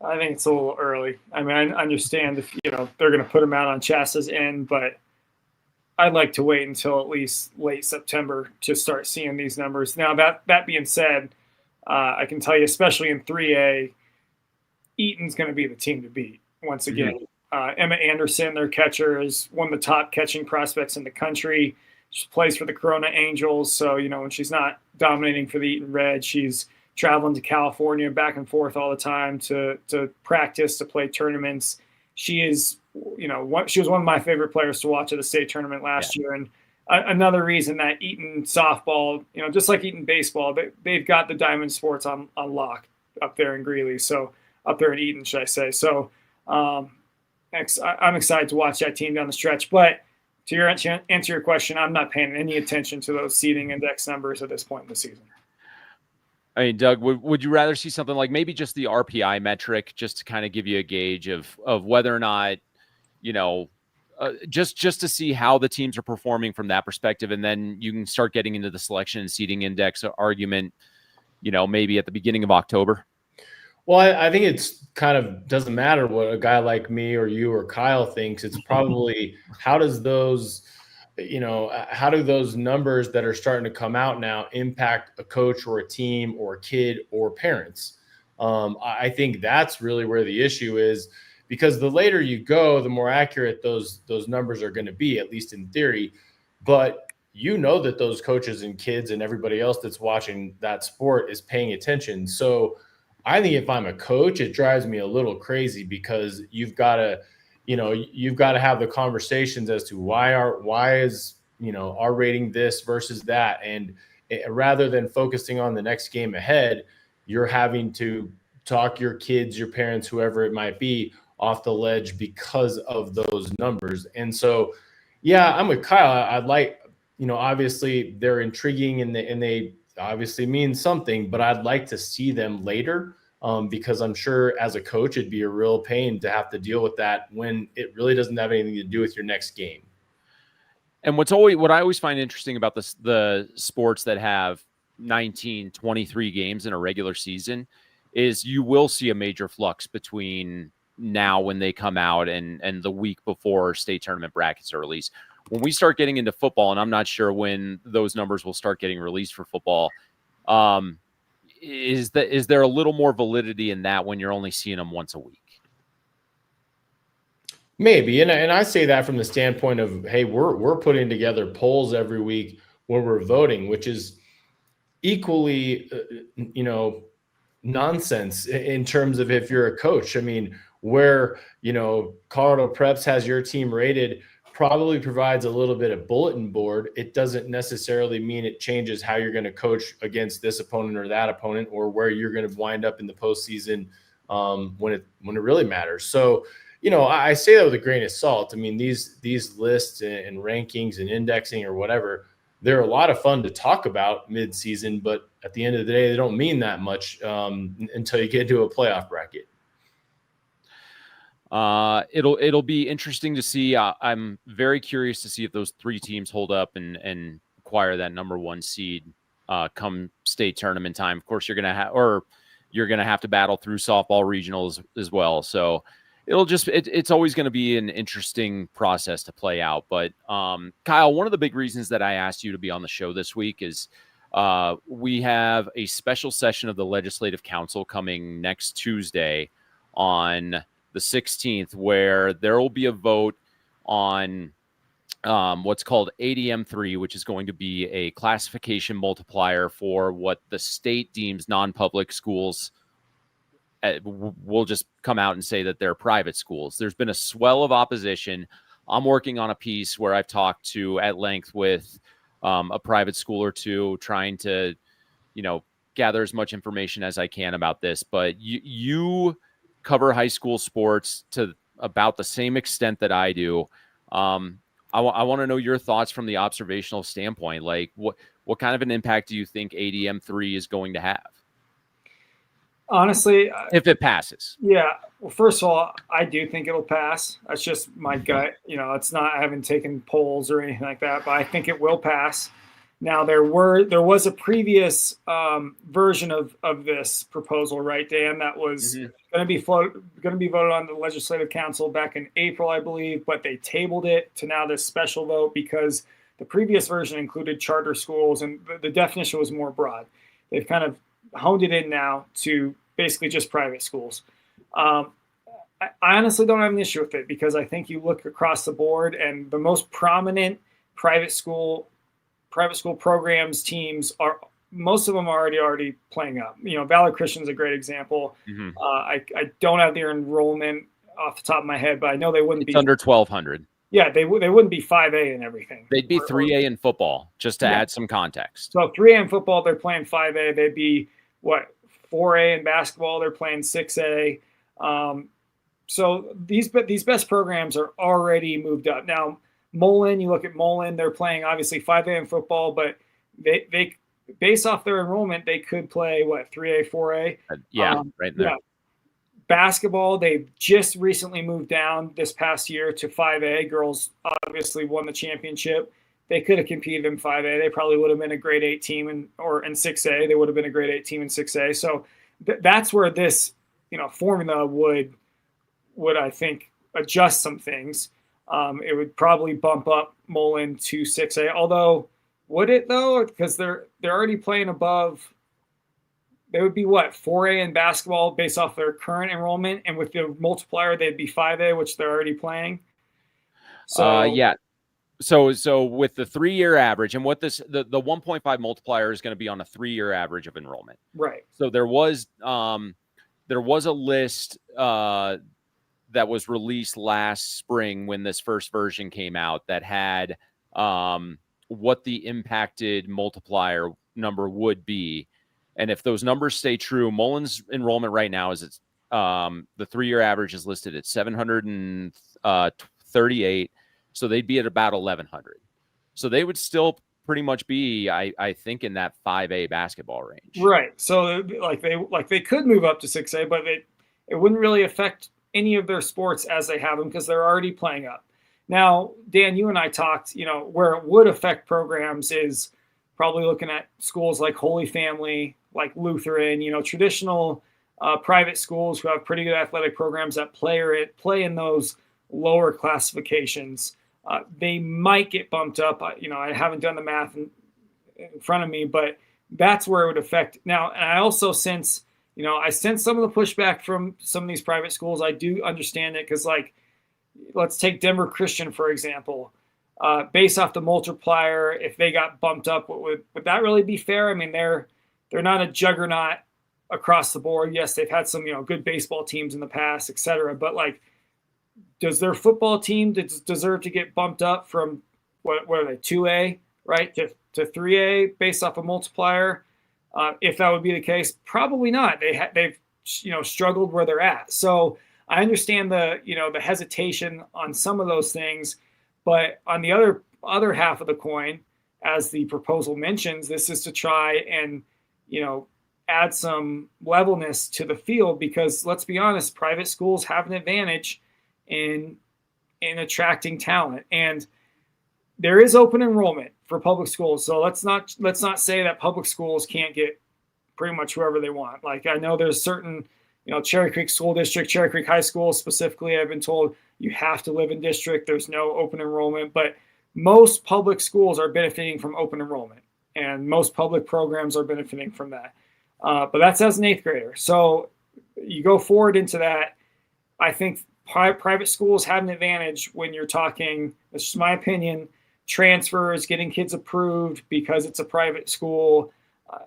[SPEAKER 3] I think it's a little early. I mean, I understand if they're going to put them out on Chasta's end, but I'd like to wait until at least late September to start seeing these numbers. Now, that being said, I can tell you, especially in 3A, Eaton's going to be the team to beat once again. Emma Anderson, their catcher, is one of the top catching prospects in the country. She plays for the Corona Angels, so when she's not dominating for the Eaton Red, she's traveling to California back and forth all the time to practice, to play tournaments. She is, she was one of my favorite players to watch at the state tournament last year. And another reason that Eaton softball, just like Eaton baseball, they've got the Diamond Sports on lock up there in Greeley. So up there in Eaton, should I say. So I'm excited to watch that team down the stretch. But to answer your question, I'm not paying any attention to those seeding index numbers at this point in the season.
[SPEAKER 1] I mean, Doug, would you rather see something like maybe just the RPI metric, just to kind of give you a gauge of whether or not, just to see how the teams are performing from that perspective, and then you can start getting into the selection and seeding index argument, maybe at the beginning of October?
[SPEAKER 2] Well, I think it's kind of doesn't matter what a guy like me or you or Kyle thinks. It's probably how do those numbers that are starting to come out now impact a coach or a team or a kid or parents? I think that's really where the issue is, because the later you go, the more accurate those numbers are going to be, at least in theory. But that those coaches and kids and everybody else that's watching that sport is paying attention. So I think if I'm a coach, it drives me a little crazy, because you've got to have the conversations as to why is our rating this versus that. And rather than focusing on the next game ahead, you're having to talk your kids, your parents, whoever it might be, off the ledge because of those numbers. And so, yeah, I'm with Kyle. I'd like, obviously they're intriguing and they obviously means something, but I'd like to see them later. Because I'm sure as a coach, it'd be a real pain to have to deal with that when it really doesn't have anything to do with your next game.
[SPEAKER 1] And what I always find interesting about the sports that have 19, 23 games in a regular season is you will see a major flux between now when they come out and the week before state tournament brackets are released. When we start getting into football, and I'm not sure when those numbers will start getting released for football, is there a little more validity in that when you're only seeing them once a week?
[SPEAKER 2] Maybe, and I say that from the standpoint of, hey, we're putting together polls every week where we're voting, which is equally, nonsense in terms of if you're a coach. I mean, where Colorado Preps has your team rated probably provides a little bit of bulletin board. It doesn't necessarily mean it changes how you're going to coach against this opponent or that opponent, or where you're going to wind up in the postseason when it really matters. So, I say that with a grain of salt. I mean, these lists and rankings and indexing or whatever, they're a lot of fun to talk about mid-season, but at the end of the day, they don't mean that much until you get into a playoff bracket.
[SPEAKER 1] It'll be interesting to see. I'm very curious to see if those three teams hold up and acquire that number one seed come state tournament time. Of course, you're gonna have to battle through softball regionals as well. So it's always going to be an interesting process to play out. But Kyle, one of the big reasons that I asked you to be on the show this week is we have a special session of the Legislative Council coming next Tuesday on the 16th, where there will be a vote on what's called ADM3, which is going to be a classification multiplier for what the state deems non-public schools. We'll just come out and say that they're private schools. There's been a swell of opposition. I'm working on a piece where I've talked to at length with a private school or two, trying to, gather as much information as I can about this. But you cover high school sports to about the same extent that I do. I want to know your thoughts from the observational standpoint. Like, what kind of an impact do you think ADM3 is going to have?
[SPEAKER 3] Honestly,
[SPEAKER 1] if it passes.
[SPEAKER 3] Yeah. Well, first of all, I do think it'll pass. That's just my gut. It's not, I haven't taken polls or anything like that, but I think it will pass. Now, there was a previous version of this proposal, right, Dan, that was going to be voted on the Legislative Council back in April, I believe, but they tabled it to now this special vote because the previous version included charter schools and the definition was more broad. They've kind of honed it in now to basically just private schools. I honestly don't have an issue with it because I think you look across the board and the most prominent private school programs, teams are, most of them are already playing up. Valor Christian's a great example. I don't have their enrollment off the top of my head, but I know they wouldn't be
[SPEAKER 1] under 1,200.
[SPEAKER 3] Yeah, they wouldn't be 5A and everything.
[SPEAKER 1] They'd be 3A in football, just to add some context.
[SPEAKER 3] So 3A in football, they're playing 5A. They'd be 4A in basketball, they're playing 6A. So these best programs are already moved up. Now, Mullen, you look at Mullen, they're playing obviously 5A in football, but they based off their enrollment, they could play 3A, 4A.
[SPEAKER 1] Right there.
[SPEAKER 3] Yeah. Basketball, they've just recently moved down this past year to 5A. Girls obviously won the championship. They could have competed in 5A. They probably would have been a grade 8 team in 6A. They would have been a grade 8 team in 6A. So that's where this formula would I think adjust some things. It would probably bump up Mullen to 6A. Although, would it though? Because they're already playing above. They would be 4A in basketball based off their current enrollment, and with the multiplier, they'd be 5A, which they're already playing. So
[SPEAKER 1] So with the 3-year average, and what the 1.5 multiplier is going to be on a 3-year average of enrollment,
[SPEAKER 3] right?
[SPEAKER 1] So there was a list that was released last spring when this first version came out that had what the impacted multiplier number would be. And if those numbers stay true, Mullen's enrollment right now is the 3-year average is listed at 738. So they'd be at about 1,100. So they would still pretty much be, I think, in that 5A basketball range.
[SPEAKER 3] Right. So they could move up to 6A, but it wouldn't really affect any of their sports as they have them because they're already playing up. Now, Dan, you and I talked, where it would affect programs is probably looking at schools like Holy Family, like Lutheran, traditional private schools who have pretty good athletic programs that play in those lower classifications. They might get bumped up. I haven't done the math in front of me, but that's where it would affect. Now, and I also sense some of the pushback from some of these private schools. I do understand it because, let's take Denver Christian, for example. Based off the multiplier, if they got bumped up, would that really be fair? I mean, they're not a juggernaut across the board. Yes, they've had some good baseball teams in the past, et cetera. But does their football team deserve to get bumped up from what are they, 2A, right, to 3A based off a multiplier? If that would be the case, probably not. They've struggled where they're at. So I understand the hesitation on some of those things, but on the other half of the coin, as the proposal mentions, this is to try and add some levelness to the field because let's be honest, private schools have an advantage in attracting talent, and there is open enrollment for public schools. So let's not say that public schools can't get pretty much whoever they want. I know there's certain, Cherry Creek School District, Cherry Creek High School specifically, I've been told you have to live in district. There's no open enrollment, but most public schools are benefiting from open enrollment, and most public programs are benefiting from that. But that's as an 8th grader. So you go forward into that. I think private schools have an advantage when you're talking, this is my opinion, transfers, getting kids approved because it's a private school.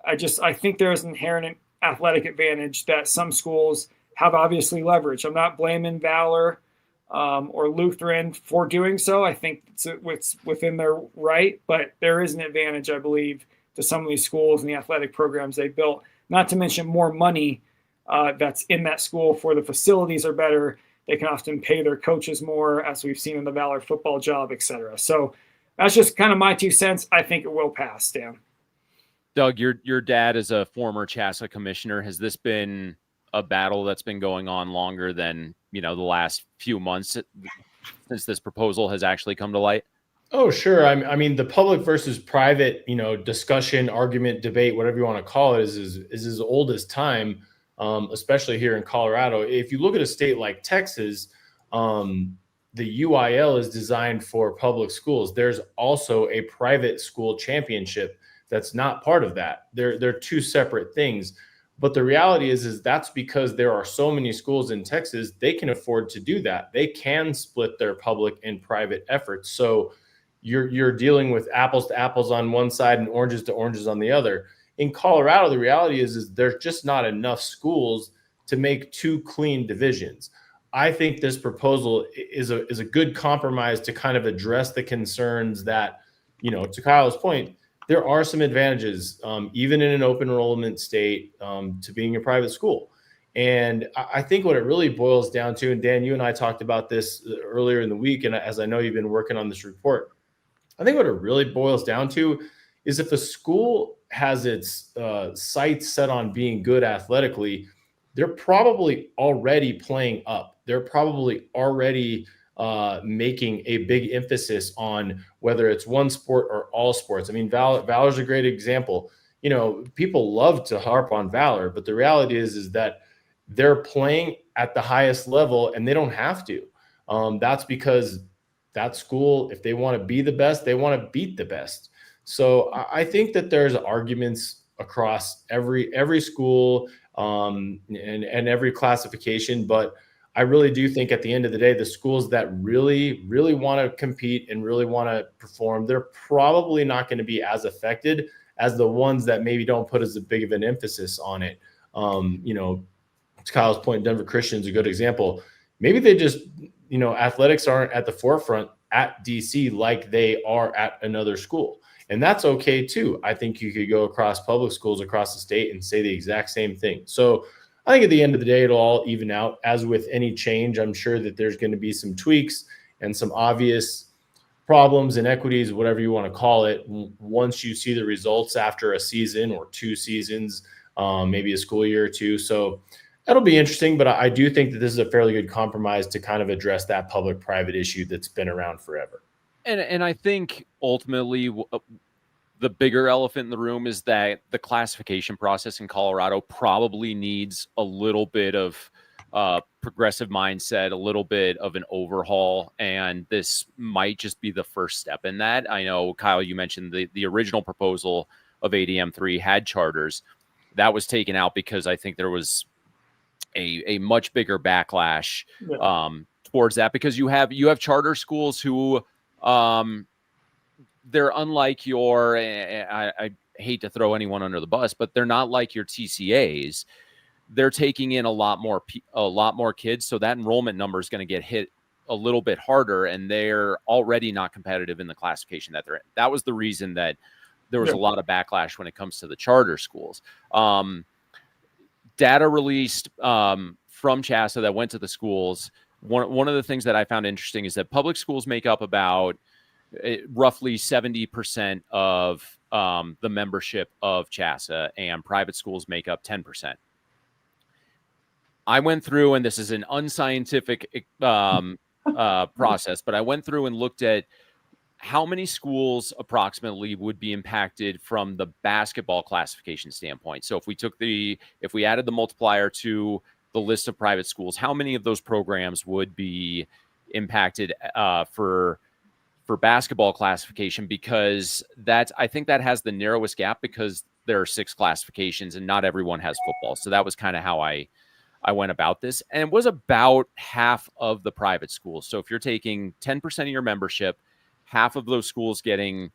[SPEAKER 3] I think there's an inherent athletic advantage that some schools have obviously leveraged. I'm not blaming Valor or Lutheran for doing so. I think it's within their right, but there is an advantage, I believe, to some of these schools and the athletic programs they built. Not to mention more money that's in that school for the facilities are better. They can often pay their coaches more, as we've seen in the Valor football job, et cetera. So that's just kind of my 2 cents. I think it will pass, Dan.
[SPEAKER 1] Doug, your dad is a former CHSA commissioner. Has this been a battle that's been going on longer than, the last few months since this proposal has actually come to light?
[SPEAKER 2] Oh, sure. I mean, the public versus private, discussion, argument, debate, whatever you want to call it, is as old as time, especially here in Colorado. If you look at a state like Texas, the UIL is designed for public schools. There's also a private school championship that's not part of that. They're 2 separate things. But the reality is that's because there are so many schools in Texas, they can afford to do that. They can split their public and private efforts. So you're dealing with apples to apples on one side and oranges to oranges on the other. In Colorado, the reality is there's just not enough schools to make 2 clean divisions. I think this proposal is a good compromise to kind of address the concerns that, to Kyle's point, there are some advantages, even in an open enrollment state, to being a private school. And I think what it really boils down to, and Dan, you and I talked about this earlier in the week, and as I know you've been working on this report, I think what it really boils down to is if a school has its sights set on being good athletically, they're probably already playing up. They're probably already making a big emphasis on whether it's one sport or all sports. I mean, Valor's a great example. People love to harp on Valor, but the reality is that they're playing at the highest level and they don't have to. That's because that school, if they want to be the best, they want to beat the best. So I think that there's arguments across every school and every classification, but I really do think at the end of the day, the schools that really, really want to compete and really want to perform, they're probably not going to be as affected as the ones that maybe don't put as big of an emphasis on it. To Kyle's point, Denver Christian's a good example. Maybe they just, athletics aren't at the forefront at DC like they are at another school. And that's okay too. I think you could go across public schools across the state and say the exact same thing. So I think at the end of the day, it'll all even out. As with any change, I'm sure that there's going to be some tweaks and some obvious problems, inequities, whatever you want to call it, once you see the results after a season or 2 seasons, maybe a school year or 2. So that'll be interesting, but I do think that this is a fairly good compromise to kind of address that public-private issue that's been around forever.
[SPEAKER 1] And I think ultimately the bigger elephant in the room is that the classification process in Colorado probably needs a little bit of progressive mindset, a little bit of an overhaul, and this might just be the first step in that. I know, Kyle, you mentioned the original proposal of ADM3 had charters. That was taken out because I think there was a much bigger backlash towards that, because you have charter schools who they're unlike your, I hate to throw anyone under the bus, but they're not like your TCAs. They're taking in a lot more kids, so that enrollment number is going to get hit a little bit harder, and they're already not competitive in the classification that they're in. That was the reason that there was a lot of backlash when it comes to the charter schools. Data released from CHSAA that went to the schools. One of the things that I found interesting is that public schools make up about roughly 70% of the membership of CHSAA, and private schools make up 10%. I went through, and this is an unscientific process, but I went through and looked at how many schools approximately would be impacted from the basketball classification standpoint. So if we added the multiplier to the list of private schools, how many of those programs would be impacted for basketball classification? Because I think that has the narrowest gap, because there are 6 classifications and not everyone has football. So that was kind of how I went about this, and it was about half of the private schools. So if you're taking 10% of your membership, half of those schools getting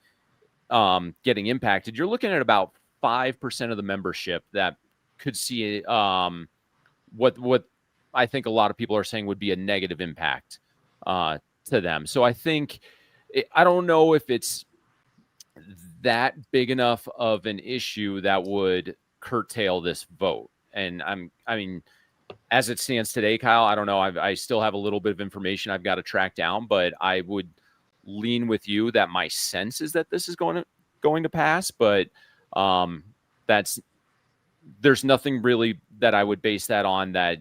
[SPEAKER 1] impacted, you're looking at about 5% of the membership that could see what I think a lot of people are saying would be a negative impact to them. So I think, I don't know if it's that big enough of an issue that would curtail this vote. And I mean, as it stands today, Kyle, I don't know. I still have a little bit of information I've got to track down, but I would lean with you that my sense is that this is going to pass. But there's nothing really that I would base that on that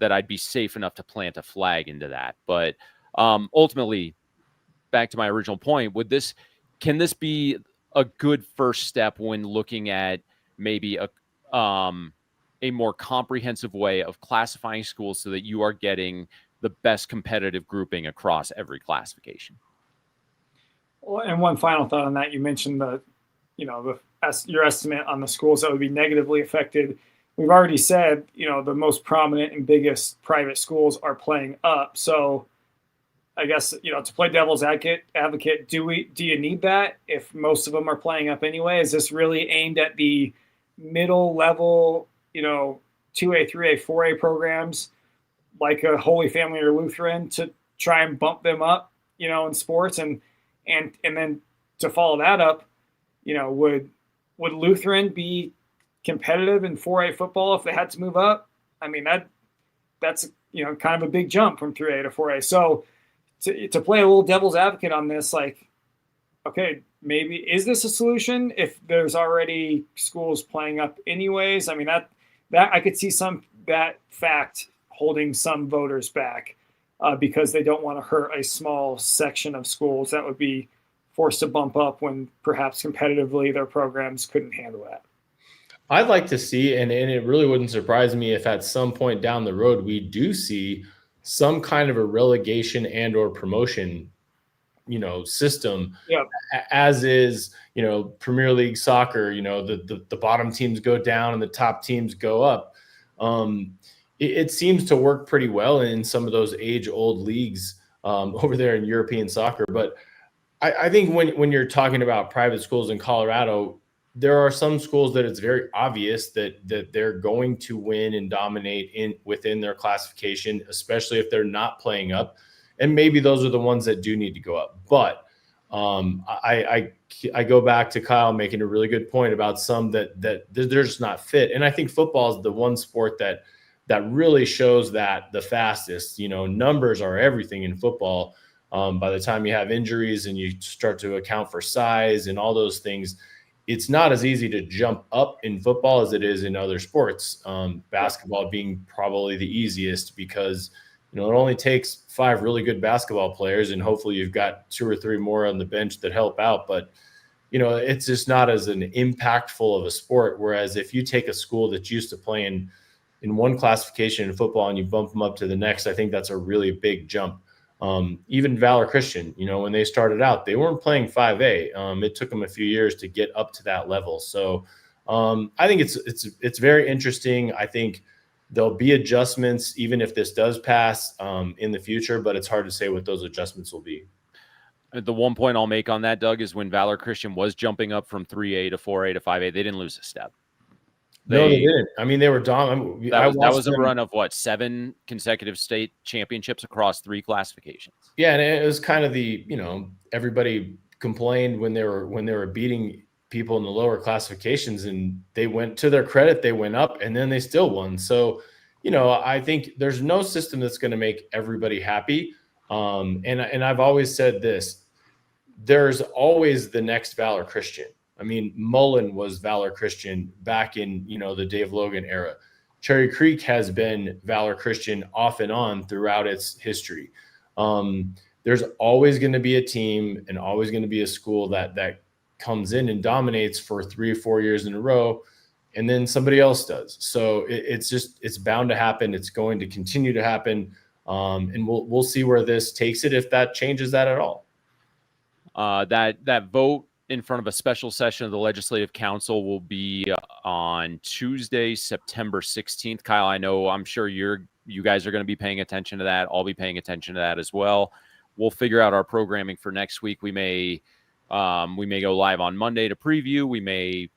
[SPEAKER 1] I'd be safe enough to plant a flag into that. But ultimately, back to my original point, can this be a good first step when looking at maybe a more comprehensive way of classifying schools so that you are getting the best competitive grouping across every classification?
[SPEAKER 3] Well, and one final thought on that, you mentioned your estimate on the schools that would be negatively affected. We've already said, the most prominent and biggest private schools are playing up. So I guess, to play devil's advocate, do you need that if most of them are playing up anyway? Is this really aimed at the middle level, 2A, 3A, 4A programs like a Holy Family or Lutheran to try and bump them up, in sports? And then to follow that up, would Lutheran be competitive in 4A football if they had to move up? I mean, that's kind of a big jump from 3A to 4A. So to play a little devil's advocate on this, like, okay, maybe is this a solution if there's already schools playing up anyways? I mean, that I could see that fact holding some voters back because they don't want to hurt a small section of schools that would be forced to bump up when perhaps competitively their programs couldn't handle that.
[SPEAKER 2] I'd like to see, and it really wouldn't surprise me if at some point down the road we do see some kind of a relegation and or promotion system, as is, Premier League soccer, the bottom teams go down and the top teams go up. It seems to work pretty well in some of those age-old leagues over there in European soccer. But I think when you're talking about private schools in Colorado, there are some schools that it's very obvious that they're going to win and dominate within their classification, especially if they're not playing up. And maybe those are the ones that do need to go up. But I go back to Kyle making a really good point about some that they're just not fit. And I think football is the one sport that really shows that the fastest. Numbers are everything in football. By the time you have injuries and you start to account for size and all those things, it's not as easy to jump up in football as it is in other sports. Basketball being probably the easiest because, it only takes 5 really good basketball players, and hopefully you've got 2 or 3 more on the bench that help out. But, it's just not as an impactful of a sport. Whereas if you take a school that's used to playing in one classification in football and you bump them up to the next, I think that's a really big jump. Even Valor Christian, when they started out, they weren't playing 5A. It took them a few years to get up to that level. So I think it's very interesting. I think there'll be adjustments, even if this does pass in the future, but it's hard to say what those adjustments will be.
[SPEAKER 1] The one point I'll make on that, Doug, is when Valor Christian was jumping up from 3A to 4A to 5A, they didn't lose a step.
[SPEAKER 2] No, they didn't. I mean, they were dominant.
[SPEAKER 1] That was a run of 7 consecutive state championships across 3 classifications.
[SPEAKER 2] Yeah, and it was kind of everybody complained when they were beating people in the lower classifications, and they went, to their credit, they went up and then they still won. So, I think there's no system that's going to make everybody happy. And I've always said this, there's always the next Valor Christian. I mean, Mullen was Valor Christian back in, the Dave Logan era. Cherry Creek has been Valor Christian off and on throughout its history. There's always going to be a team and always going to be a school that comes in and dominates for 3 or 4 years in a row, and then somebody else does. So it's bound to happen. It's going to continue to happen. And we'll see where this takes it, if that changes that at all.
[SPEAKER 1] That vote in front of a special session of the Legislative Council will be on Tuesday, September 16th. Kyle, I'm sure you guys are going to be paying attention to that. I'll be paying attention to that as well. We'll figure out our programming for next week. We may go live on Monday to preview. We may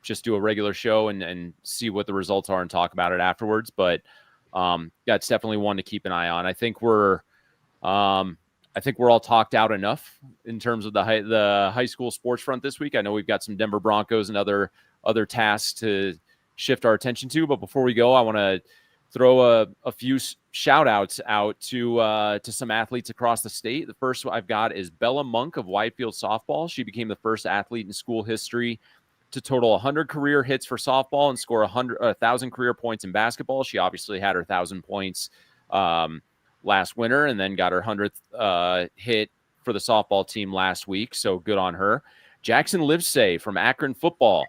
[SPEAKER 1] just do a regular show and see what the results are and talk about it afterwards. But that's definitely one to keep an eye on. I think we're all talked out enough in terms of the high school sports front this week. I know we've got some Denver Broncos and other tasks to shift our attention to. But before we go, I want to throw a few shout outs out to some athletes across the state. The first I've got is Bella Monk of Whitefield softball. She became the first athlete in school history to total 100 career hits for softball and score 1,000 career points in basketball. She obviously had her 1,000 points last winter and then got her 100th hit for the softball team last week. So good on her. Jackson Livesay from Akron football.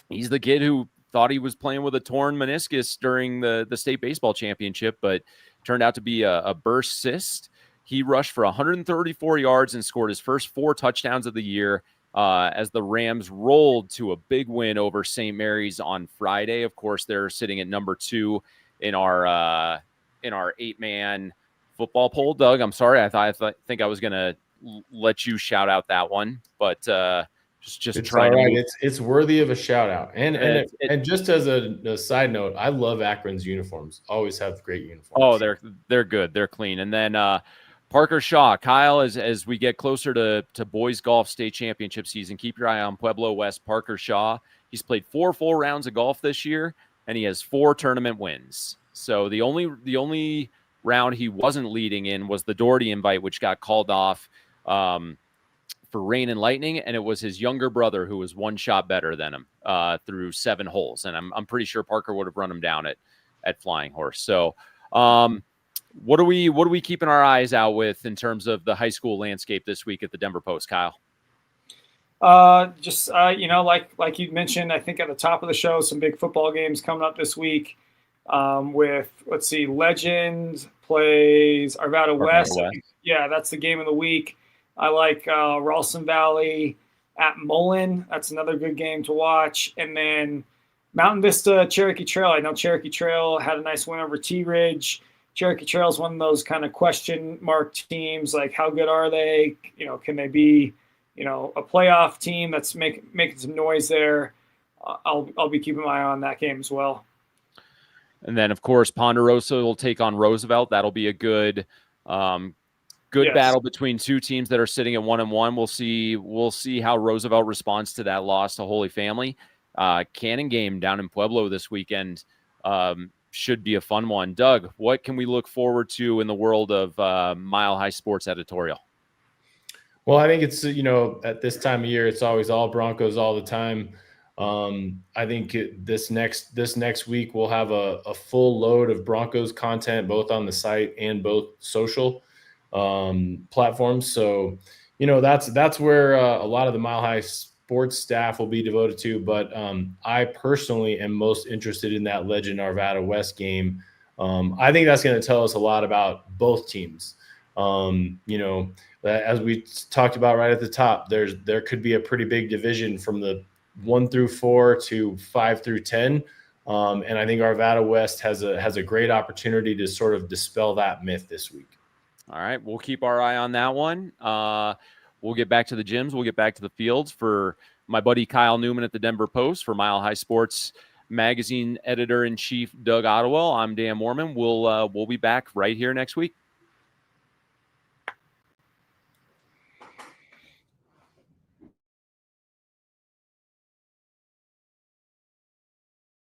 [SPEAKER 1] He's the kid who thought he was playing with a torn meniscus during the state baseball championship, but turned out to be a burst cyst. He rushed for 134 yards and scored his first 4 touchdowns of the year as the Rams rolled to a big win over St. Mary's on Friday. Of course, they're sitting at number 2 in our 8-man football poll. Doug, I'm sorry. I think I was going to let you shout out that one, but just trying
[SPEAKER 2] right.
[SPEAKER 1] to
[SPEAKER 2] it's worthy of a shout out. And just as a side note, I love Akron's uniforms. Always have great uniforms.
[SPEAKER 1] Oh, they're good. They're clean. And then Parker Shaw, Kyle, as we get closer to boys golf state championship season, keep your eye on Pueblo West. Parker Shaw, he's played 4 full rounds of golf this year, and he has 4 tournament wins. So the only round he wasn't leading in was the Doherty invite, which got called off for rain and lightning, and it was his younger brother who was 1 shot better than him through 7 holes, and I'm pretty sure Parker would have run him down at Flying Horse. So what are we keeping our eyes out with in terms of the high school landscape this week at the Denver Post, Kyle?
[SPEAKER 3] Like you mentioned, I think at the top of the show, some big football games coming up this week. With Legend plays Arvada West. Yeah, that's the game of the week. I like Ralston Valley at Mullen. That's another good game to watch. And then Mountain Vista, Cherokee Trail. I know Cherokee Trail had a nice win over Tea Ridge. Cherokee Trail is one of those kind of question mark teams. Like, how good are they? Can they be, a playoff team that's making some noise there? I'll be keeping my eye on that game as well.
[SPEAKER 1] And then, of course, Ponderosa will take on Roosevelt. That'll be a good battle between 2 teams that are sitting at 1-1. We'll see how Roosevelt responds to that loss to Holy Family. Cannon game down in Pueblo this weekend should be a fun one. Doug, what can we look forward to in the world of Mile High Sports editorial?
[SPEAKER 2] Well, I think it's, at this time of year, it's always all Broncos all the time. I think this next week we'll have a full load of Broncos content, both on the site and both social platforms. So, that's where a lot of the Mile High Sports staff will be devoted to. But I personally am most interested in that Legend Arvada West game. I think that's going to tell us a lot about both teams. As we talked about right at the top, there could be a pretty big division from the 1 through 4 to 5 through 10. And I think Arvada West has a great opportunity to sort of dispel that myth this week.
[SPEAKER 1] All right. We'll keep our eye on that one. We'll get back to the gyms. We'll get back to the fields. For my buddy Kyle Newman at the Denver Post, for Mile High Sports Magazine editor-in-chief Doug Ottewell, I'm Dan Moorman. We'll be back right here next week.